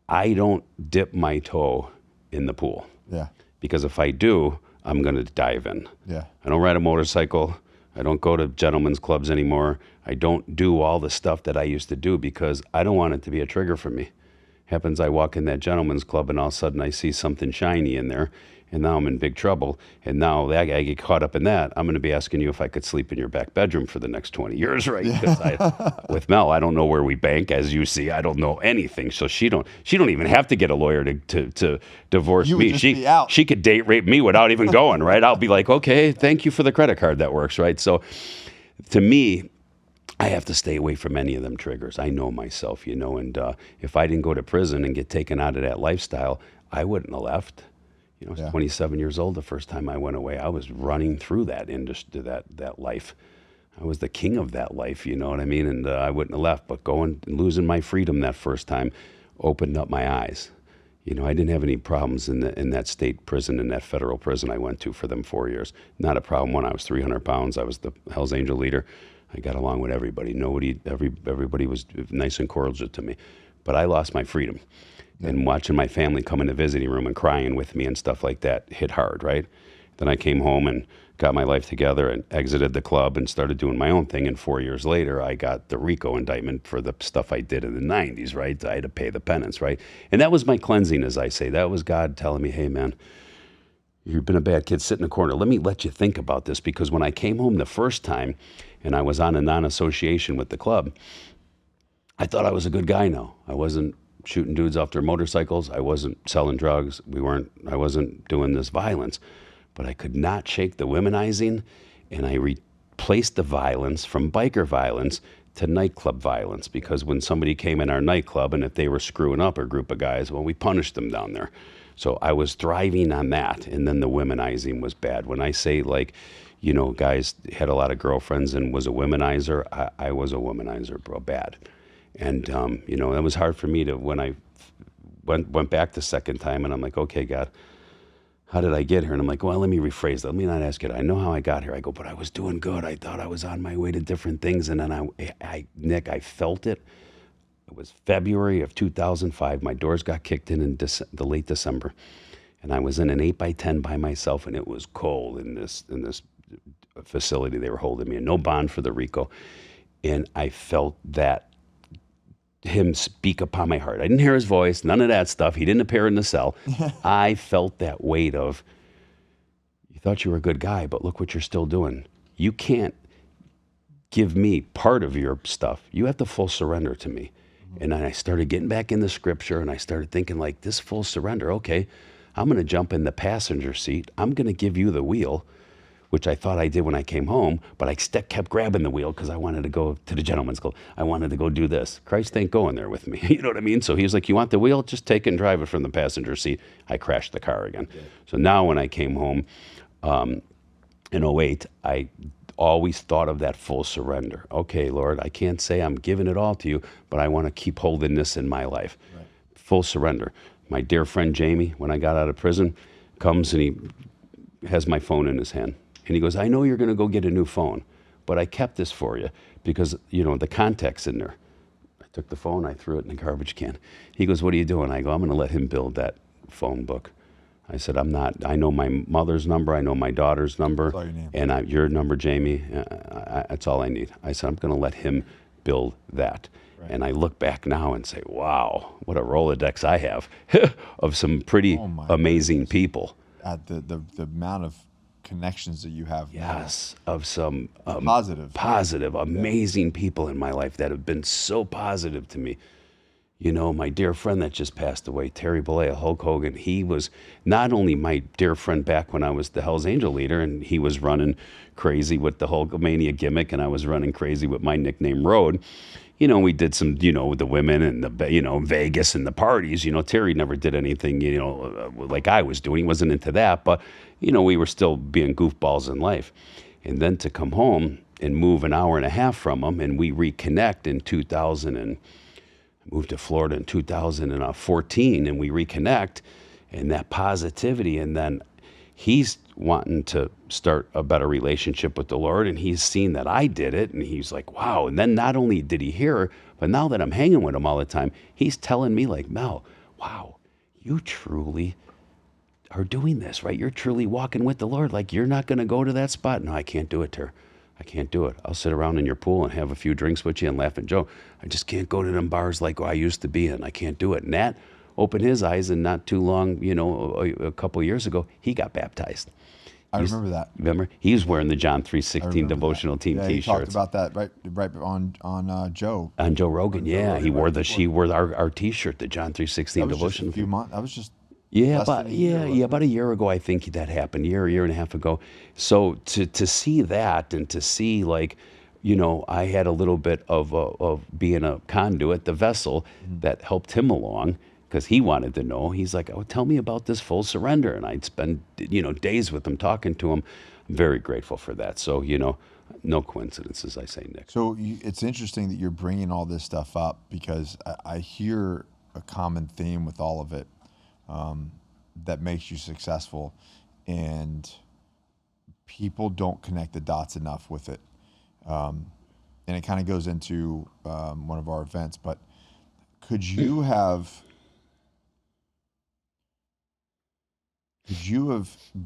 I don't dip my toe in the pool.
Yeah.
Because if I do, I'm going to dive in.
Yeah.
I don't ride a motorcycle. I don't go to gentlemen's clubs anymore. I don't do all the stuff that I used to do because I don't want it to be a trigger for me. Happens I walk in that gentleman's club and all of a sudden I see something shiny in there, and now I'm in big trouble. And now I get caught up in that. I'm going to be asking you if I could sleep in your back bedroom for the next 20 years, right? Because with Mel, I don't know where we bank, as you see. I don't know anything. So she don't even have to get a lawyer to divorce
You would
me.
just be out.
She could date rape me without even going, right? I'll be like, okay, thank you for the credit card. That works, right? So to me, I have to stay away from any of them triggers. I know myself, and if I didn't go to prison and get taken out of that lifestyle, I wouldn't have left. I was 27 years old the first time I went away. I was running through that industry, that life. I was the king of that life, you know what I mean? And I wouldn't have left, but going and losing my freedom that first time opened up my eyes. I didn't have any problems in that state prison, in that federal prison I went to for them 4 years. Not a problem when I was 300 pounds. I was the Hell's Angel leader. I got along with everybody. Everybody was nice and cordial to me. But I lost my freedom. And watching my family come in the visiting room and crying with me and stuff like that hit hard, right? Then I came home and got my life together and exited the club and started doing my own thing. And 4 years later, I got the RICO indictment for the stuff I did in the 90s, right? I had to pay the penance, right? And that was my cleansing, as I say. That was God telling me, hey, man, you've been a bad kid. Sit in the corner. Let me let you think about this. Because when I came home the first time and I was on a non-association with the club, I thought I was a good guy now. I wasn't shooting dudes off their motorcycles. I wasn't selling drugs. I wasn't doing this violence. But I could not shake the womenizing, and I replaced the violence from biker violence to nightclub violence, because when somebody came in our nightclub and if they were screwing up a group of guys, well, we punished them down there. So I was thriving on that, and then the womenizing was bad. When I say, like, guys had a lot of girlfriends and was a womanizer, I was a womanizer, bro, bad. And, that was hard for me to, when I went back the second time, and I'm like, okay, God, how did I get here? And I'm like, well, let me rephrase that. Let me not ask you. I know how I got here. I go, but I was doing good. I thought I was on my way to different things. And then Nick, I felt it. It was February of 2005. My doors got kicked in the late December. And I was in an 8x10 by myself, and it was cold in this facility they were holding me in. No bond for the RICO. And I felt that him speak upon my heart. I didn't hear his voice, none of that stuff. He didn't appear in the cell. I felt that weight of, you thought you were a good guy, but look what you're still doing. You can't give me part of your stuff. You have to full surrender to me. And then I started getting back in the scripture, and I started thinking, like, this full surrender, okay, I'm going to jump in the passenger seat. I'm going to give you the wheel, which I thought I did when I came home, but I kept grabbing the wheel because I wanted to go to the gentleman's club. I wanted to go do this. Christ ain't going there with me. You know what I mean? So he was like, you want the wheel? Just take it and drive it from the passenger seat. I crashed the car again. Yeah. So now when I came home in '08, I always thought of that full surrender. Okay, Lord, I can't say I'm giving it all to you, but I want to keep holding this in my life. Right. Full surrender. My dear friend Jamie, when I got out of prison, comes and he has my phone in his hand. And he goes, I know you're going to go get a new phone, but I kept this for you because, the contact's in there. I took the phone, I threw it in the garbage can. He goes, what are you doing? I go, I'm going to let him build that phone book. I said, I know my mother's number, I know my daughter's number,
that's all you need.
And your number, Jamie, that's all I need. I said, I'm going to let him build that. Right. And I look back now and say, wow, what a Rolodex I have of some pretty amazing people.
The amount of connections that you have.
Yes, of some
positive,
amazing people in my life that have been so positive to me. My dear friend that just passed away, Terry Bollea, Hulk Hogan, he was not only my dear friend back when I was the Hell's Angel leader, and he was running crazy with the Hulkamania gimmick, and I was running crazy with my nickname Road. We did some, the women and the, Vegas and the parties. Terry never did anything, like I was doing. He wasn't into that, but, we were still being goofballs in life. And then to come home and move an hour and a half from him, and we reconnect in 2000, and moved to Florida in 2014, and we reconnect, and that positivity, and then he's wanting to start a better relationship with the Lord, and he's seen that I did it, and he's like, wow. And then not only did he hear, but now that I'm hanging with him all the time, he's telling me, like, Mel, wow, you truly are doing this, right? You're truly walking with the Lord. Like, you're not going to go to that spot. No, I can't do it, Ter. I can't do it. I'll sit around in your pool and have a few drinks with you and laugh and joke. I just can't go to them bars like I used to be in. I can't do it. And that opened his eyes, and not too long, a couple of years ago, he got baptized.
I remember that.
Remember? He was wearing the John 3:16 devotional team
Yeah,
T-shirts.
he talked about that right on Joe.
On Joe Rogan, yeah. He wore she wore our T-shirt, the John 3:16
That was just
devotional.
a few months. That was just
Yeah,
less
about
than a year,
about a year ago, I think that happened. Year and a half ago. So to see that, and to see, like, I had a little bit of being a conduit, the vessel that helped him along, because he wanted to know. He's like, "Oh, tell me about this full surrender," and I'd spend days with him, talking to him. I'm very grateful for that. So no coincidences, I say, Nick.
So it's interesting that you're bringing all this stuff up, because I hear a common theme with all of it that makes you successful, and people don't connect the dots enough with it. And it kind of goes into one of our events, but could you have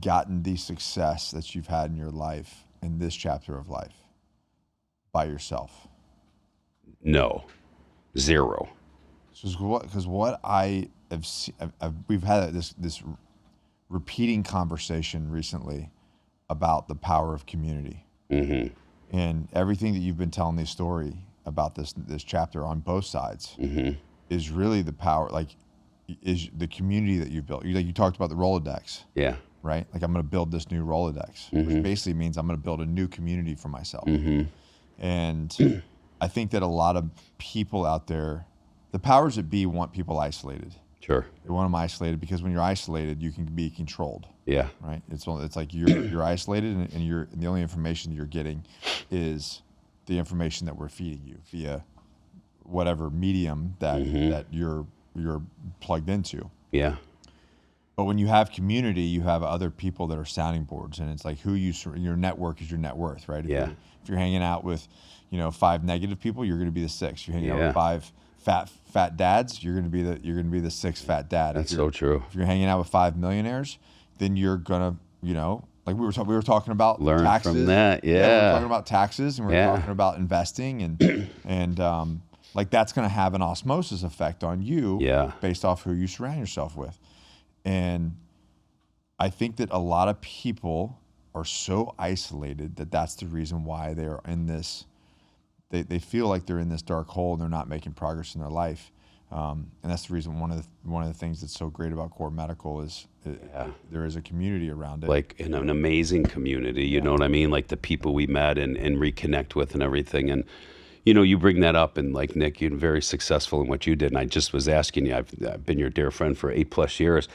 gotten the success that you've had in your life, in this chapter of life, by yourself?
No, zero.
Because what I have seen, we've had this repeating conversation recently about the power of community, and everything that you've been telling the story about this chapter on both sides is really the power. Like, is the community that you've built. You talked about the Rolodex.
Yeah.
Right? Like, I'm going to build this new Rolodex, which basically means I'm going to build a new community for myself. And I think that a lot of people out there, the powers that be, want people isolated.
Sure.
They want them isolated because when you're isolated, you can be controlled.
Yeah.
Right? It's like you're isolated, and the only information you're getting is the information that we're feeding you via whatever medium that you're plugged into.
Yeah.
But when you have community, you have other people that are sounding boards, and it's like your network is your net worth, right? If you're hanging out with, 5 negative people, you're going to be the 6th. You're hanging out with 5 fat dads, you're going to be the 6th fat dad.
That's so true.
If you're hanging out with 5 millionaires, then you're going to, like we were talking about
learn
taxes.
From that. Yeah.
We were talking about taxes, and we were talking about investing, and like, that's going to have an osmosis effect on you based off who you surround yourself with. And I think that a lot of people are so isolated that that's the reason why they're in this, they feel like they're in this dark hole and they're not making progress in their life. And that's the reason one of the things that's so great about Core Medical is there is a community around it.
Like, an amazing community, you know what I mean? Like, the people we met and reconnect with and everything. And you bring that up, and, like, Nick, you're very successful in what you did. And I just was asking you, I've been your dear friend for 8+ years.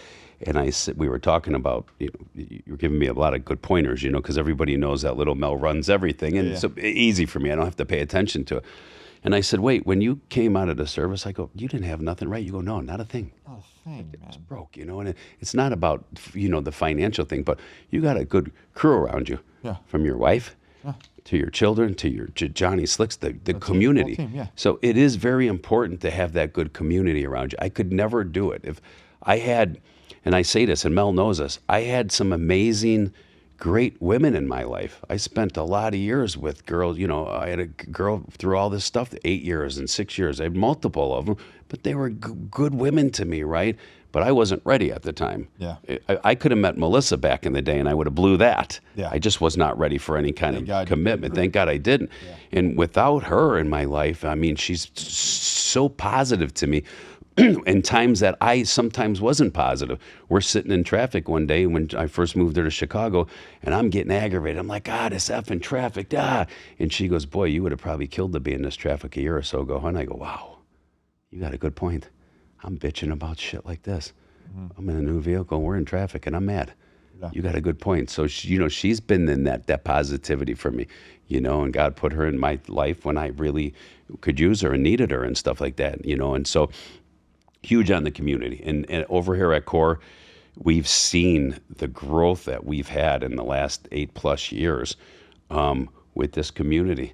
And we were talking about, you're giving me a lot of good pointers, because everybody knows that little Mel runs everything. And it's easy for me. I don't have to pay attention to it. And I said, wait, when you came out of the service, I go, you didn't have nothing, right? You go, no, not a thing.
Not a thing, man.
It's broke, and it's not about, the financial thing, but you got a good crew around you.
Yeah.
From your wife to your children, to Johnny Slicks, the community.
Whole team,
So it is very important to have that good community around you. I could never do it. If I had, and I say this, and Mel knows this, I had some amazing, great women in my life. I spent a lot of years with girls. I had a girl through all this stuff, 8 years and 6 years. I had multiple of them, but they were good women to me, right? But I wasn't ready at the time.
Yeah.
I could have met Melissa back in the day, and I would have blew that.
Yeah.
I just was not ready for any kind of commitment. Thank God I didn't.
Yeah.
And without her in my life, I mean, she's so positive to me. In times that I sometimes wasn't positive. We're sitting in traffic one day when I first moved there to Chicago, and I'm getting aggravated. I'm like, this effing traffic, And she goes, boy, you would have probably killed to be in this traffic a year or so ago. And I go, wow, you got a good point. I'm bitching about shit like this. I'm in a new vehicle, we're in traffic, and I'm mad. Yeah. You got a good point. So, she's been in that positivity for me, and God put her in my life when I really could use her and needed her and stuff like that, and so huge on the community. And over here at Core, we've seen the growth that we've had in the last 8+ years with this community.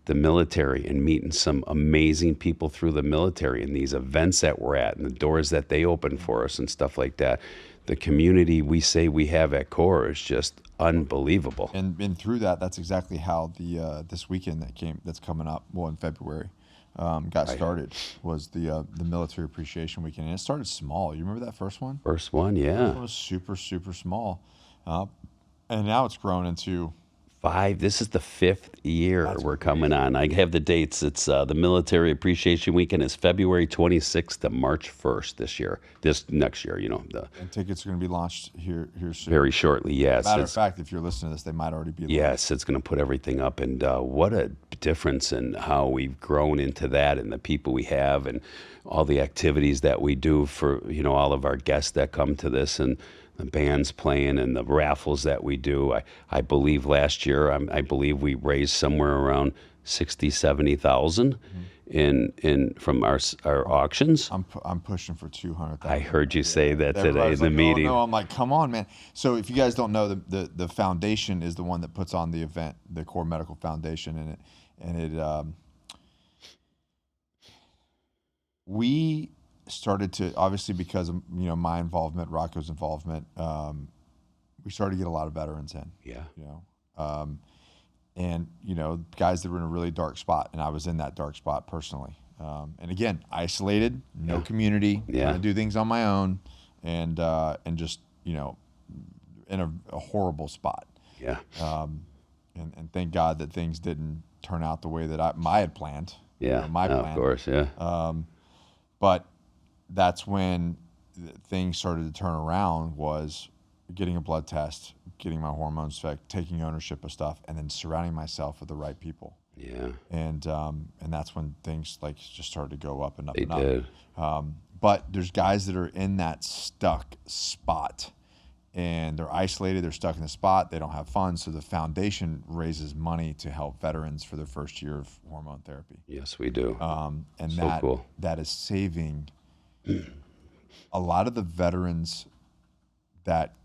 the military and meeting some amazing people through the military and these events that we're at and the doors that they open for us and stuff like that. The community we say we have at Core is just unbelievable.
And through that, that's exactly how the this weekend that's coming up, well, in February, got started, was the military appreciation weekend. And it started small. You remember that first one?
First one, yeah.
It was super, super small. And now it's grown into
5. This is the 5th year we're coming on. I have the dates. It's the Military Appreciation Weekend is February 26th to March 1st this next year,
and tickets are going to be launched here soon.
Very shortly, yes.
Matter of fact, if you're listening to this, they might already be launched.
Yes, it's going to put everything up. And what a difference in how we've grown into that and the people we have and all the activities that we do for, all of our guests that come to this and the bands playing and the raffles that we do. I believe last year, I believe we raised somewhere around 60, 70,000 in from our auctions.
I'm pushing for 200,000.
I heard you say that today in the meeting.
Oh, no, I'm like, come on, man. So if you guys don't know, the foundation is the one that puts on the event, the Core Medical Foundation, we started to, obviously because of my involvement, Rocco's involvement, we started to get a lot of veterans in.
Yeah.
And guys that were in a really dark spot, and I was in that dark spot personally. And again, isolated, no community, trying to do things on my own, and just in a horrible spot.
Yeah.
And thank God that things didn't turn out the way that I had planned.
Yeah.
My plan.
Of course. Yeah.
But that's when things started to turn around, was getting a blood test, getting my hormones checked, taking ownership of stuff, and then surrounding myself with the right people.
Yeah.
And that's when things just started to go up and up
They
and up.
did.
But there's guys that are in that stuck spot, and they're isolated, they're stuck in the spot, they don't have funds, so the foundation raises money to help veterans for their first year of hormone therapy.
Yes, we do.
And
so cool.
that is saving a lot of the veterans that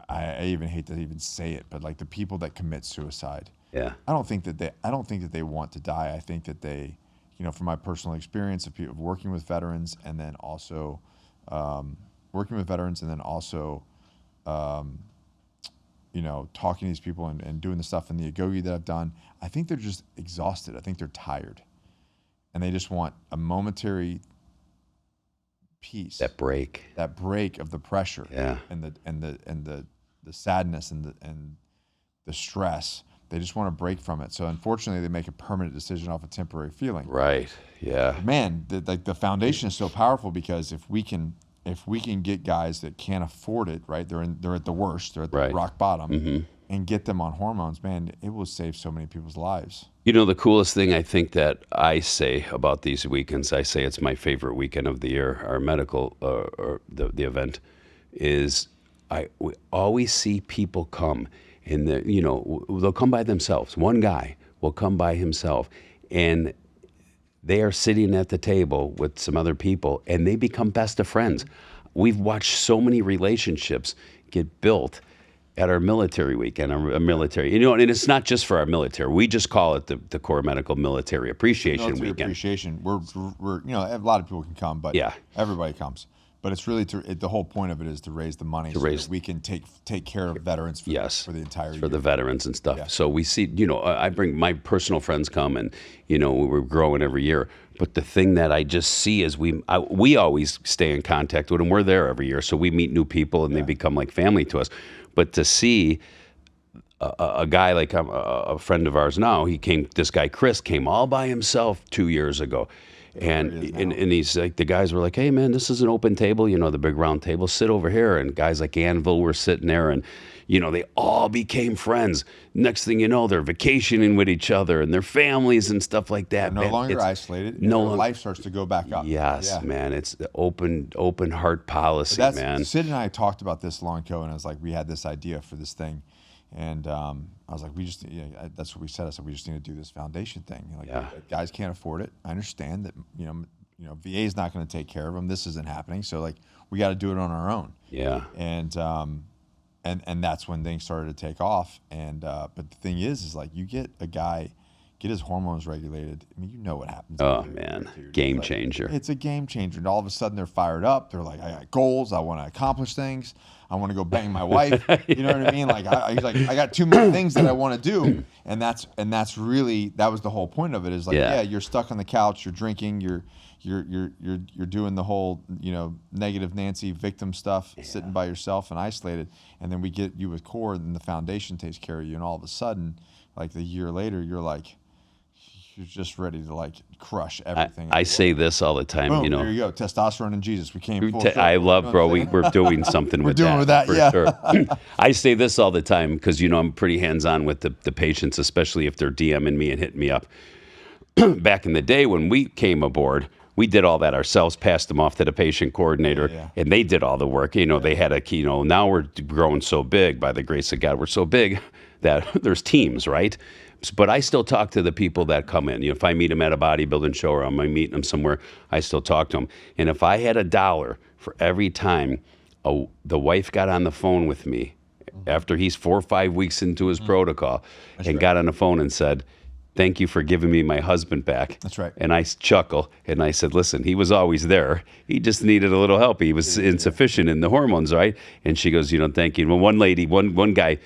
I even hate to even say it, but the people that commit suicide.
Yeah.
I don't think that they want to die. I think that they, from my personal experience of working with veterans, and then also talking to these people and doing the stuff in the Agoge that I've done, I think they're just exhausted. I think they're tired, and they just want a momentary peace.
That break
of the pressure.
Yeah.
And the sadness and the stress. They just want to break from it. So unfortunately, they make a permanent decision off a temporary feeling.
Right. Yeah.
Man, the foundation is so powerful, because if we can get guys that can't afford it, right? They're at the worst, they're at the rock bottom, and get them on hormones, man, it will save so many people's lives.
The coolest thing I think that I say about these weekends, I say it's my favorite weekend of the year, our medical or the event, is we always see people come, and they'll come by themselves. One guy will come by himself, and they are sitting at the table with some other people, and they become best of friends. We've watched so many relationships get built at our military weekend, our military, and it's not just for our military. We just call it the Core Medical Military Appreciation Weekend.
Appreciation. We're a lot of people can come, but everybody comes. But it's really the whole point of it is to raise the money that we can take care of veterans for the entire year.
For the veterans and stuff. Yeah. So we see, I bring my personal friends come, and we're growing every year. But the thing that I just see is we always stay in contact with them. We're there every year, so we meet new people, and they become like family to us. But to see a guy like a friend of ours now, this guy Chris came all by himself 2 years ago. And he's like, the guys were like, hey man, this is an open table, the big round table, sit over here. And guys like Anvil were sitting there, and they all became friends. Next thing you know, they're vacationing with each other and their families and stuff like that.
They're no longer isolated. Their life starts to go back up.
Yes, man. It's the open heart policy, man.
Sid and I talked about this long ago, and I was like, we had this idea for this thing. And I was like, that's what we said. I said, we just need to do this foundation thing. Guys can't afford it. I understand that, VA is not going to take care of them. This isn't happening. So we got to do it on our own.
Yeah.
And that's when things started to take off. And but the thing is you get a guy get his hormones regulated. I mean, you know what happens.
Oh man, game changer.
It's a game changer. And all of a sudden they're fired up. They're like, I got goals. I want to accomplish things. I want to go bang my wife. You know what I mean? Like, he's like, I got too many things that I want to do. And that's really, that was the whole point of it, is like, yeah, you're stuck on the couch, you're drinking, you're doing the whole, negative Nancy victim stuff, sitting by yourself and isolated. And then we get you with Core, and the foundation takes care of you. And all of a sudden, like the year later, you're just ready to like crush everything.
I say this all the time.
Boom, there you go. Testosterone and Jesus. We came full
I love, bro. We're doing something with that. We're doing with that, for sure. I say this all the time because, I'm pretty hands-on with the patients, especially if they're DMing me and hitting me up. Back in the day when we came aboard, we did all that ourselves, passed them off to the patient coordinator, and they did all the work. They had a key. Now we're growing so big, by the grace of God, we're so big that there's teams, right? But I still talk to the people that come in. If I meet them at a bodybuilding show or I'm meeting them somewhere, I still talk to them. And if I had $1 for every time the wife got on the phone with me after he's 4 or 5 weeks into his protocol got on the phone and said, "Thank you for giving me my husband back."
That's right.
And I chuckle and I said, "Listen, he was always there. He just needed a little help. He was insufficient in the hormones, right?" And she goes, "Thank you." Well, one guy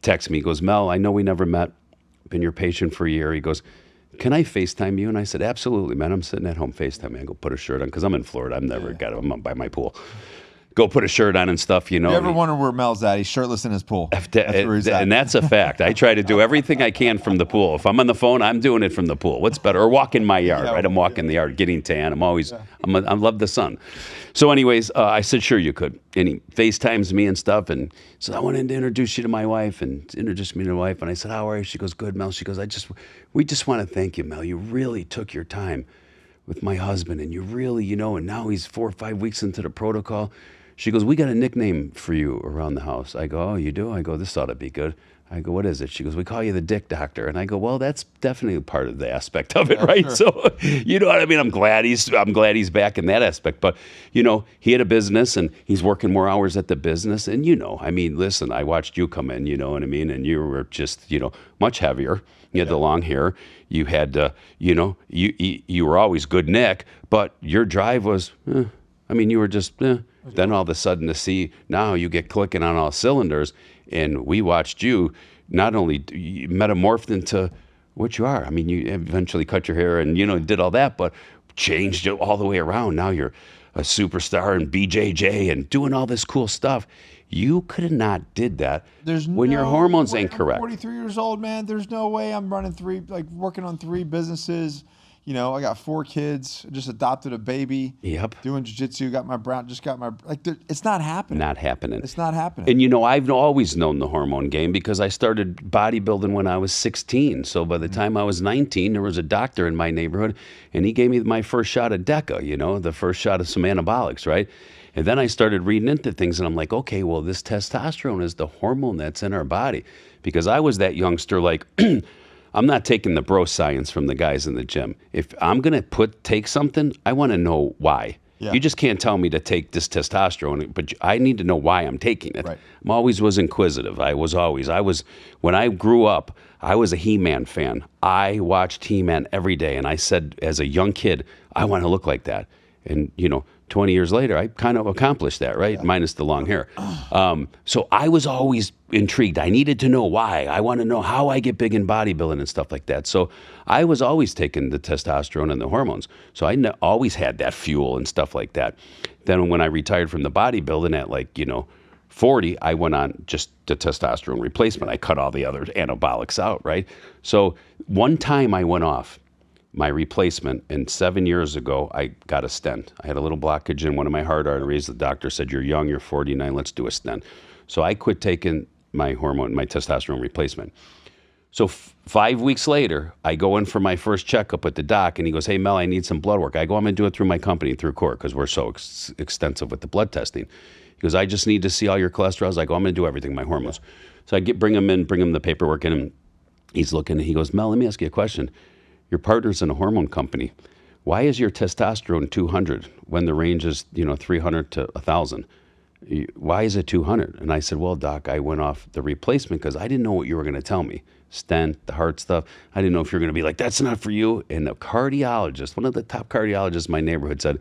texts me, he goes, "Mel, I know we never met. Been your patient for a year." He goes, "Can I FaceTime you?" And I said, "Absolutely, man. I'm sitting at home FaceTime. I go put a shirt on because I'm in Florida. I'm up by my pool. Go put a shirt on and stuff,
You ever wonder where Mel's at? He's shirtless in his pool. That's where he's at.
And that's a fact. I try to do everything I can from the pool. If I'm on the phone, I'm doing it from the pool. What's better? Or walking my yard, right? I'm walking the yard, getting tan. I love the sun. So anyways, I said, "Sure you could." And he FaceTimes me and stuff and said, "I wanted to introduce you to my wife," and introduced me to my wife. And I said, "How are you?" She goes, "Good, Mel." She goes, "We just want to thank you, Mel. You really took your time with my husband, and you really, and now he's 4 or 5 weeks into the protocol." She goes, "We got a nickname for you around the house." I go, "Oh, you do?" I go, "This ought to be good." I go, "What is it?" She goes, "We call you the Dick Doctor." And I go, "Well, that's definitely part of the aspect of it, right?" Sure. So, you know what I mean? I'm glad he's back in that aspect. But, he had a business and he's working more hours at the business. And, listen, I watched you come in, you know what I mean? And you were just, much heavier. You had the long hair. You had, you were always good neck, but your drive was, you were just, Then all of a sudden to see now you get clicking on all cylinders, and we watched you not only metamorphed into what you are. You eventually cut your hair and, did all that, but changed it all the way around. Now you're a superstar and BJJ and doing all this cool stuff. You could have not did that when your hormones ain't correct.
I'm 43 years old, man. There's no way I'm running working on 3 businesses. I got 4 kids, just adopted a baby.
Yep.
Doing jiu-jitsu, it's not happening.
Not happening.
It's not happening.
And I've always known the hormone game because I started bodybuilding when I was 16. So by the time I was 19, there was a doctor in my neighborhood, and he gave me my first shot of DECA, the first shot of some anabolics, right? And then I started reading into things, and I'm like, okay, well, this testosterone is the hormone that's in our body. Because I was that youngster like... I'm not taking the bro science from the guys in the gym. If I'm going to take something, I want to know why. Yeah. You just can't tell me to take this testosterone, but I need to know why I'm taking it. Right. I always was inquisitive. When I grew up, I was a He-Man fan. I watched He-Man every day, and I said as a young kid, I want to look like that. And, 20 years later, I kind of accomplished that, right? Yeah. Minus the long hair. So I was always intrigued. I needed to know why. I want to know how I get big in bodybuilding and stuff like that. So I was always taking the testosterone and the hormones. So I always had that fuel and stuff like that. Then when I retired from the bodybuilding at 40, I went on just the testosterone replacement. I cut all the other anabolics out, right? So one time I went off my replacement, and 7 years ago, I got a stent. I had a little blockage in one of my heart arteries. The doctor said, "You're young, you're 49, let's do a stent." So I quit taking my testosterone replacement. So 5 weeks later, I go in for my first checkup at the doc, and he goes, "Hey, Mel, I need some blood work." I go, "I'm going to do it through my company, through Core, because we're so extensive with the blood testing." He goes, "I just need to see all your cholesterol." I go, "I'm going to do everything, my hormones." So I bring him the paperwork in, and he's looking, and he goes, "Mel, let me ask you a question. Your partner's in a hormone company. Why is your testosterone 200 when the range is 300 to 1,000? Why is it 200? And I said, well, doc, I went off the replacement because I didn't know what you were going to tell me. Stent, the heart stuff. I didn't know if you're going to be like, that's not for you. And the cardiologist, one of the top cardiologists in my neighborhood said,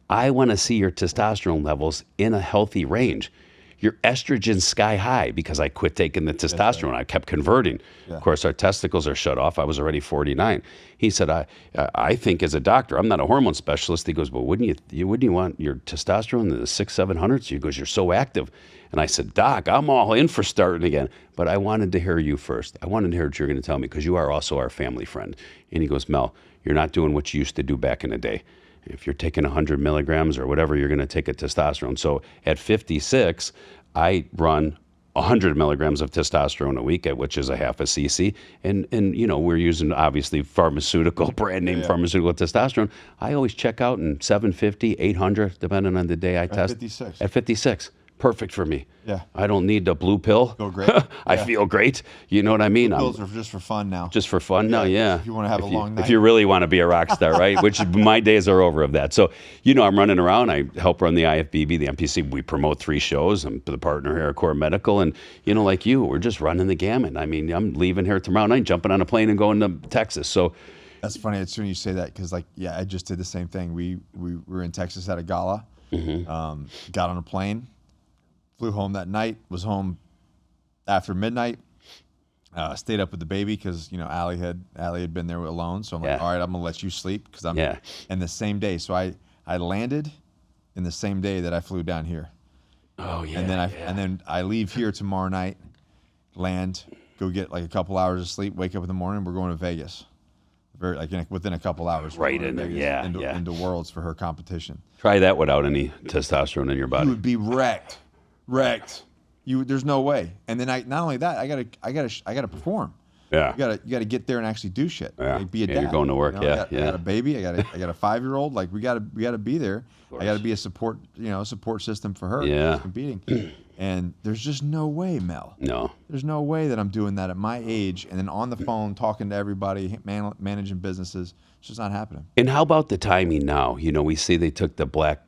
I want to see your testosterone levels in a healthy range. Your estrogen's sky high because I quit taking the testosterone. Right. I kept converting. Yeah. Of course, our testicles are shut off. I was already 49. He said, I think as a doctor, I'm not a hormone specialist. He goes, well, wouldn't you want your testosterone in the 600-700s? He goes, you're so active. And I said, Doc, I'm all in for starting again. But I wanted to hear you first. I wanted to hear what you're going to tell me because you are also our family friend. And he goes, Mel, you're not doing what you used to do back in the day. If you're taking 100 milligrams or whatever, you're going to take a testosterone. So at 56, I run 100 milligrams of testosterone a week, which is a half a cc. And we're using obviously pharmaceutical, brand name pharmaceutical testosterone. I always check out in 750, 800, depending on the day I test.
56.
At 56. Perfect for me.
Yeah.
I don't need the blue pill.
Feel great.
I feel great. You know what I mean?
Blue pills are just for fun now.
Just for fun now, yeah.
If you want to have a long night.
If you really want to be a rock star, right? Which my days are over of that. So, I'm running around. I help run the IFBB, the MPC. We promote 3 shows. I'm the partner here at Core Medical. And, like you, we're just running the gamut. I mean, I'm leaving here tomorrow night, jumping on a plane and going to Texas. So
that's funny. As soon as you say that, because I just did the same thing. We were in Texas at a gala, got on a plane, flew home that night, was home after midnight, stayed up with the baby because, Allie had been there alone. So I'm like, all right, I'm going to let you sleep because I'm and the same day. So I landed in the same day that I flew down here.
Oh, yeah.
And then I leave here tomorrow night, land, go get like a couple hours of sleep, wake up in the morning, we're going to Vegas. Within a couple hours.
Right in there,
into Worlds for her competition.
Try that without any testosterone in your body.
You would be wrecked. There's no way. And then not only that, I gotta perform.
Yeah.
You gotta get there and actually do shit.
Yeah.
Be a dad.
You're going to work. I
got a baby. I got a 5-year-old. Like we gotta be there. I gotta be a support system for her.
Yeah.
Competing. And there's just no way, Mel.
No.
There's no way that I'm doing that at my age and then on the phone talking to everybody, managing businesses. It's just not happening.
And how about the timing now? We see they took the black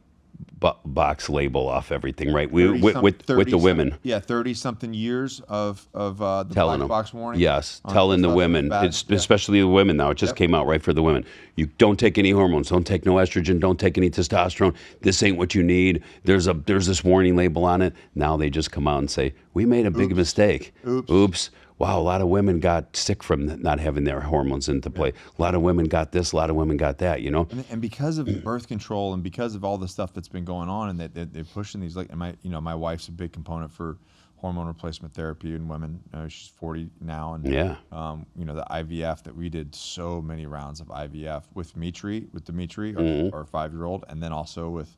box label off everything, right? With the women.
30-something years of the
telling
black box warning.
Yes, telling the women, especially the women now. It just came out right for the women. You don't take any hormones, don't take no estrogen, don't take any testosterone. This ain't what you need. There's this warning label on it. Now they just come out and say, we made a big mistake. Oops. Wow, a lot of women got sick from not having their hormones into play. A lot of women got this, a lot of women got that,
And because of birth control and because of all the stuff that's been going on and they're pushing these, like, my wife's a big component for hormone replacement therapy in women. She's 40 now. And, the IVF that we did so many rounds of IVF with Dimitri, our 5-year-old, and then also with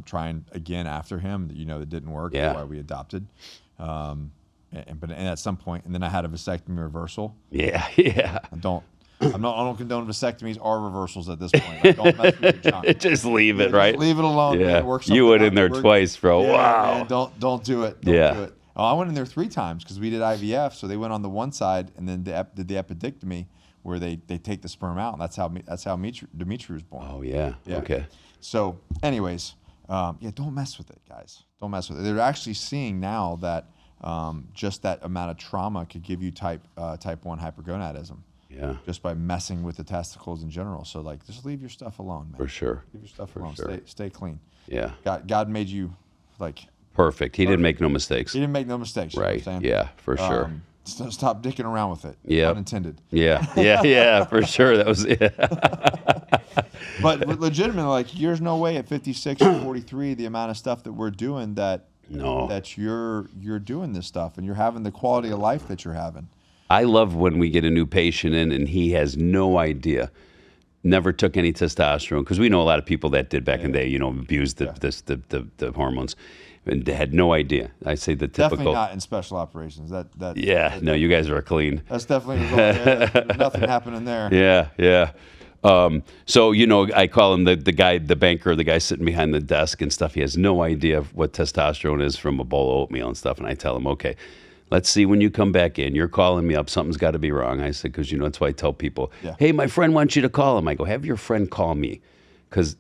trying again after him, that didn't work. That's why we adopted. But at some point, and then I had a vasectomy reversal.
Yeah.
I don't condone vasectomies or reversals at this point. Like, don't mess with your junk.
Just leave it, right?
Just leave it alone.
Yeah. You went in there twice, bro.
Yeah,
wow.
Man, don't do it. Don't do it. Oh, I went in there 3 times because we did IVF. So they went on the one side and then did the epidectomy where they take the sperm out. And that's how Dimitri was born.
Oh yeah. Okay.
So, anyways, don't mess with it, guys. Don't mess with it. They're actually seeing now that. Just that amount of trauma could give you type 1 hypergonadism.
Yeah.
Just by messing with the testicles in general. So just leave your stuff alone, man.
For sure.
Leave your stuff alone. Sure. Stay clean.
Yeah.
God made you
perfect. He didn't make no mistakes.
He didn't make no mistakes.
Right. Yeah, for sure.
Stop dicking around with it.
Yeah.
Unintended.
Yeah, for sure. That was
But legitimately, there's no way at 56 or 43 the amount of stuff that we're doing that you're doing this stuff and you're having the quality of life that you're having.
I love when we get a new patient in and he has no idea, never took any testosterone, because we know a lot of people that did back in the day, abused the hormones and had no idea. I say the typical.
Definitely not in special operations.
No, you guys are clean.
That's definitely there's nothing happening there.
Yeah. So, I call him the guy, the banker, the guy sitting behind the desk and stuff. He has no idea what testosterone is from a bowl of oatmeal and stuff. And I tell him, okay, let's see when you come back in. You're calling me up. Something's got to be wrong. I said, because, that's why I tell people, hey, my friend wants you to call him. I go, have your friend call me. because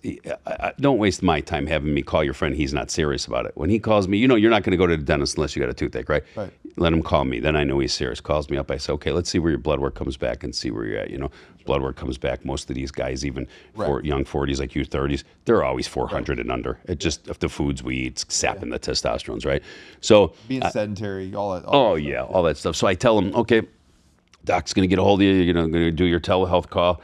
don't waste my time having me call your friend. He's not serious about it. When he calls me, you're not going to go to the dentist unless you got a toothache, right?
Right.
Let him call me. Then I know he's serious. Calls me up. I say, okay, let's see where your blood work comes back and see where you're at. Blood work comes back. Most of these guys, even for young 40s, like you 30s, they're always 400 and under. It just, if the foods we eat, sapping the testosterones, right? So
being sedentary, all that.
All that stuff. So I tell him, okay, doc's going to get a hold of you. Going to do your telehealth call.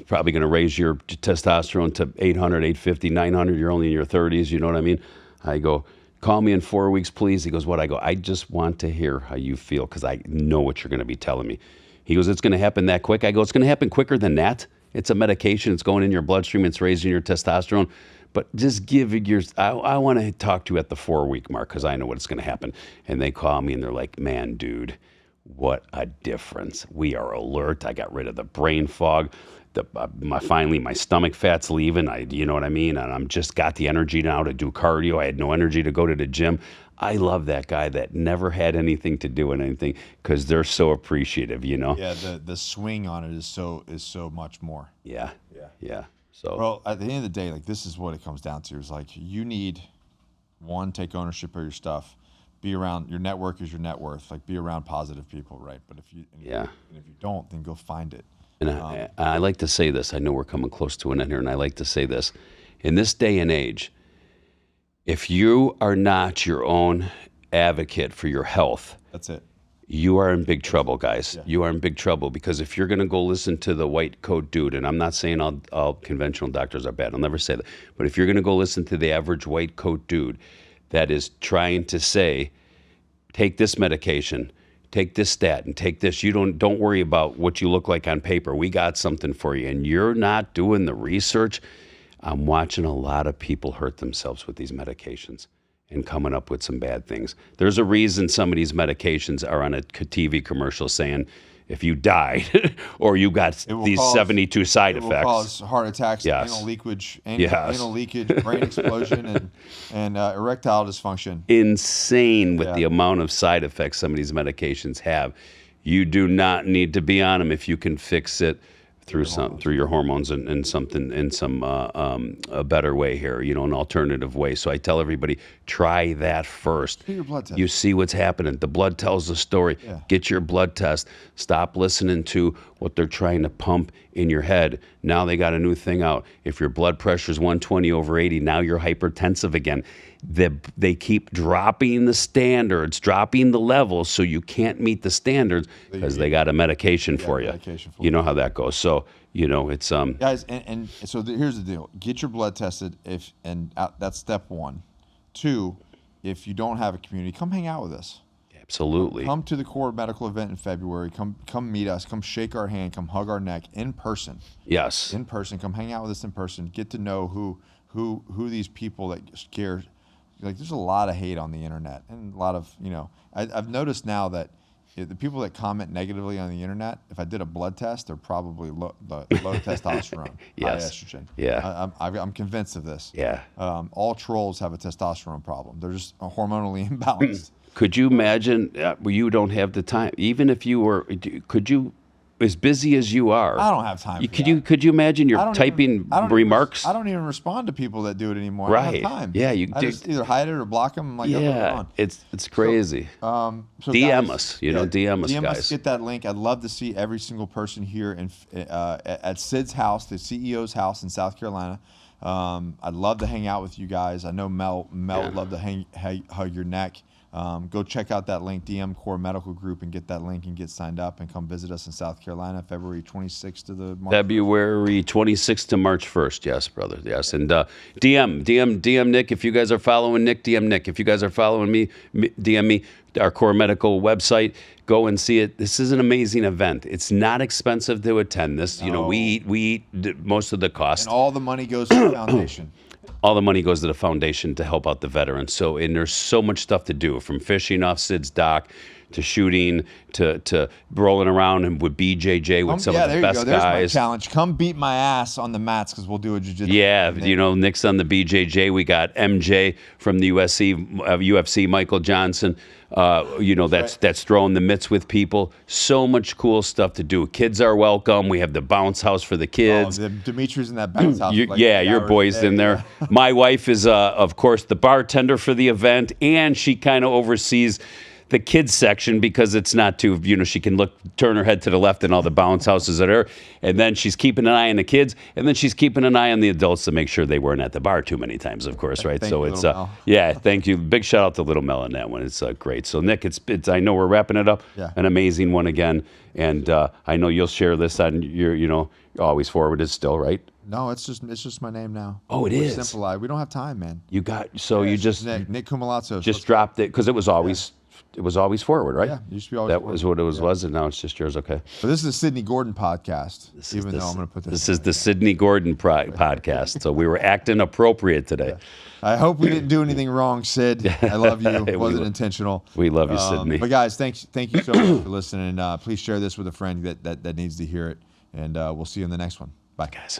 Probably going to raise your testosterone to 800, 850, 900. You're only in your 30s. You know what I mean? I go, call me in 4 weeks, please. He goes, what? I go, I just want to hear how you feel because I know what you're going to be telling me. He goes, it's going to happen that quick? I go, it's going to happen quicker than that. It's a medication. It's going in your bloodstream. It's raising your testosterone. But just give it I want to talk to you at the 4-week mark because I know what's going to happen. And they call me and they're like, man, dude, what a difference. We are alert. I got rid of the brain fog. Finally, my stomach fat's leaving. You know what I mean? And I'm just got the energy now to do cardio. I had no energy to go to the gym. I love that guy that never had anything to do with anything because they're so appreciative,
Yeah, the swing on it is so much more.
Yeah. So
well, at the end of the day, like this is what it comes down to: is like you need take ownership of your stuff. Be around your network is your net worth. Like be around positive people, right? But if you don't, then go find it.
And I like to say this. I know we're coming close to an end here, and I like to say this. In this day and age, if you are not your own advocate for your health,
that's it.
You are in big trouble, guys. Yeah. You are in big trouble because if you're going to go listen to the white coat dude, and I'm not saying all conventional doctors are bad. I'll never say that. But if you're going to go listen to the average white coat dude that is trying to say, take this medication, take this statin, take this. You don't worry about what you look like on paper. We got something for you. And you're not doing the research. I'm watching a lot of people hurt themselves with these medications and coming up with some bad things. There's a reason some of these medications are on a TV commercial saying, if you died or you got these 72 side effects. It will
cause heart attacks,
yes.
anal leakage, brain explosion, and erectile dysfunction.
Insane with the amount of side effects some of these medications have. You do not need to be on them if you can fix it through your hormones and something in some a better way here, an alternative way. So I tell everybody, try that first.
Get your blood test.
You see what's happening. The blood tells the story. Yeah. Get your blood test. Stop listening to what they're trying to pump in your head. Now they got a new thing out. If your blood pressure is 120/80, now you're hypertensive again. They keep dropping the standards, dropping the levels, so you can't meet the standards because they got a medication for you. You know how that goes. So it's
guys, and so here's the deal: get your blood tested. That's step 1. 2, if you don't have a community, come hang out with us.
Absolutely.
Come to the core medical event in February. Come meet us. Come shake our hand. Come hug our neck in person.
Yes.
In person. Come hang out with us in person. Get to know who these people that scare. Like there's a lot of hate on the internet and a lot of I've noticed now that the people that comment negatively on the internet, if I did a blood test, they're probably low testosterone,
yes.
high estrogen.
Yeah,
I'm convinced of this.
Yeah,
all trolls have a testosterone problem. They're just hormonally imbalanced.
Could you imagine? You don't have the time. Even if you were, could you? As busy as you are,
I don't have time.
Could you imagine you're typing remarks?
I don't even respond to people that do it anymore.
Right.
I don't have time.
Yeah,
I just either hide it or block them. I'm like,
yeah, it's crazy. So DM us, DM us, guys.
Get that link. I'd love to see every single person here at Sid's house, the CEO's house in South Carolina. I'd love to hang out with you guys. I know Mel would love to hug your neck. Go check out that link, DM Core Medical Group, and get that link and get signed up and come visit us in South Carolina, February 26th to the March.
February 26th to March 1st. Yes, brother. Yes. And DM Nick. If you guys are following Nick, DM Nick. If you guys are following me, DM me. Our Core Medical website. Go and see it. This is an amazing event. It's not expensive to attend this.
No.
We eat most of the cost.
And all the money goes to the foundation.
All the money goes to the foundation to help out the veterans. And there's so much stuff to do, from fishing off Sid's dock to shooting to rolling around and with BJJ with some of the best
There's
guys.
my challenge. Come beat my ass on the mats because we'll do a jiu-jitsu.
Yeah, Nick's on the BJJ. We got MJ from the UFC, Michael Johnson. That's throwing the mitts with people. So much cool stuff to do. Kids are welcome. We have the bounce house for the kids.
Dimitri's in that bounce house.
Your boy's in there. Yeah. My wife is, of course, the bartender for the event, and she kind of oversees the kids section because it's not too, she can turn her head to the left and all the bounce houses are there. And then she's keeping an eye on the kids, and then she's keeping an eye on the adults to make sure they weren't at the bar too many times, of course, right?
Thank you,
thank you. Big shout out to Little Mel on that one. It's great. So Nick, it's I know we're wrapping it up.
Yeah.
An amazing one again. And I know you'll share this on your, Always Forwarded still, right?
No, it's just my name now.
Oh, it is.
Simple. We don't have time, man.
You just
Nick Koumalatsos.
Just dropped it because it was always. Yeah. It was always forward, right?
Yeah, it used to be always
that
forward.
Was what it was, and now it's just yours. Okay.
But this is the Sydney Gordon podcast. Though I'm going to put this.
This is the Sydney Gordon podcast. So we were acting appropriate today.
Yeah. I hope we didn't do anything wrong, Sid. I love you. It wasn't intentional.
We love you, Sydney.
But guys, thank you so much for listening. And please share this with a friend that needs to hear it. And we'll see you in the next one. Bye,
guys.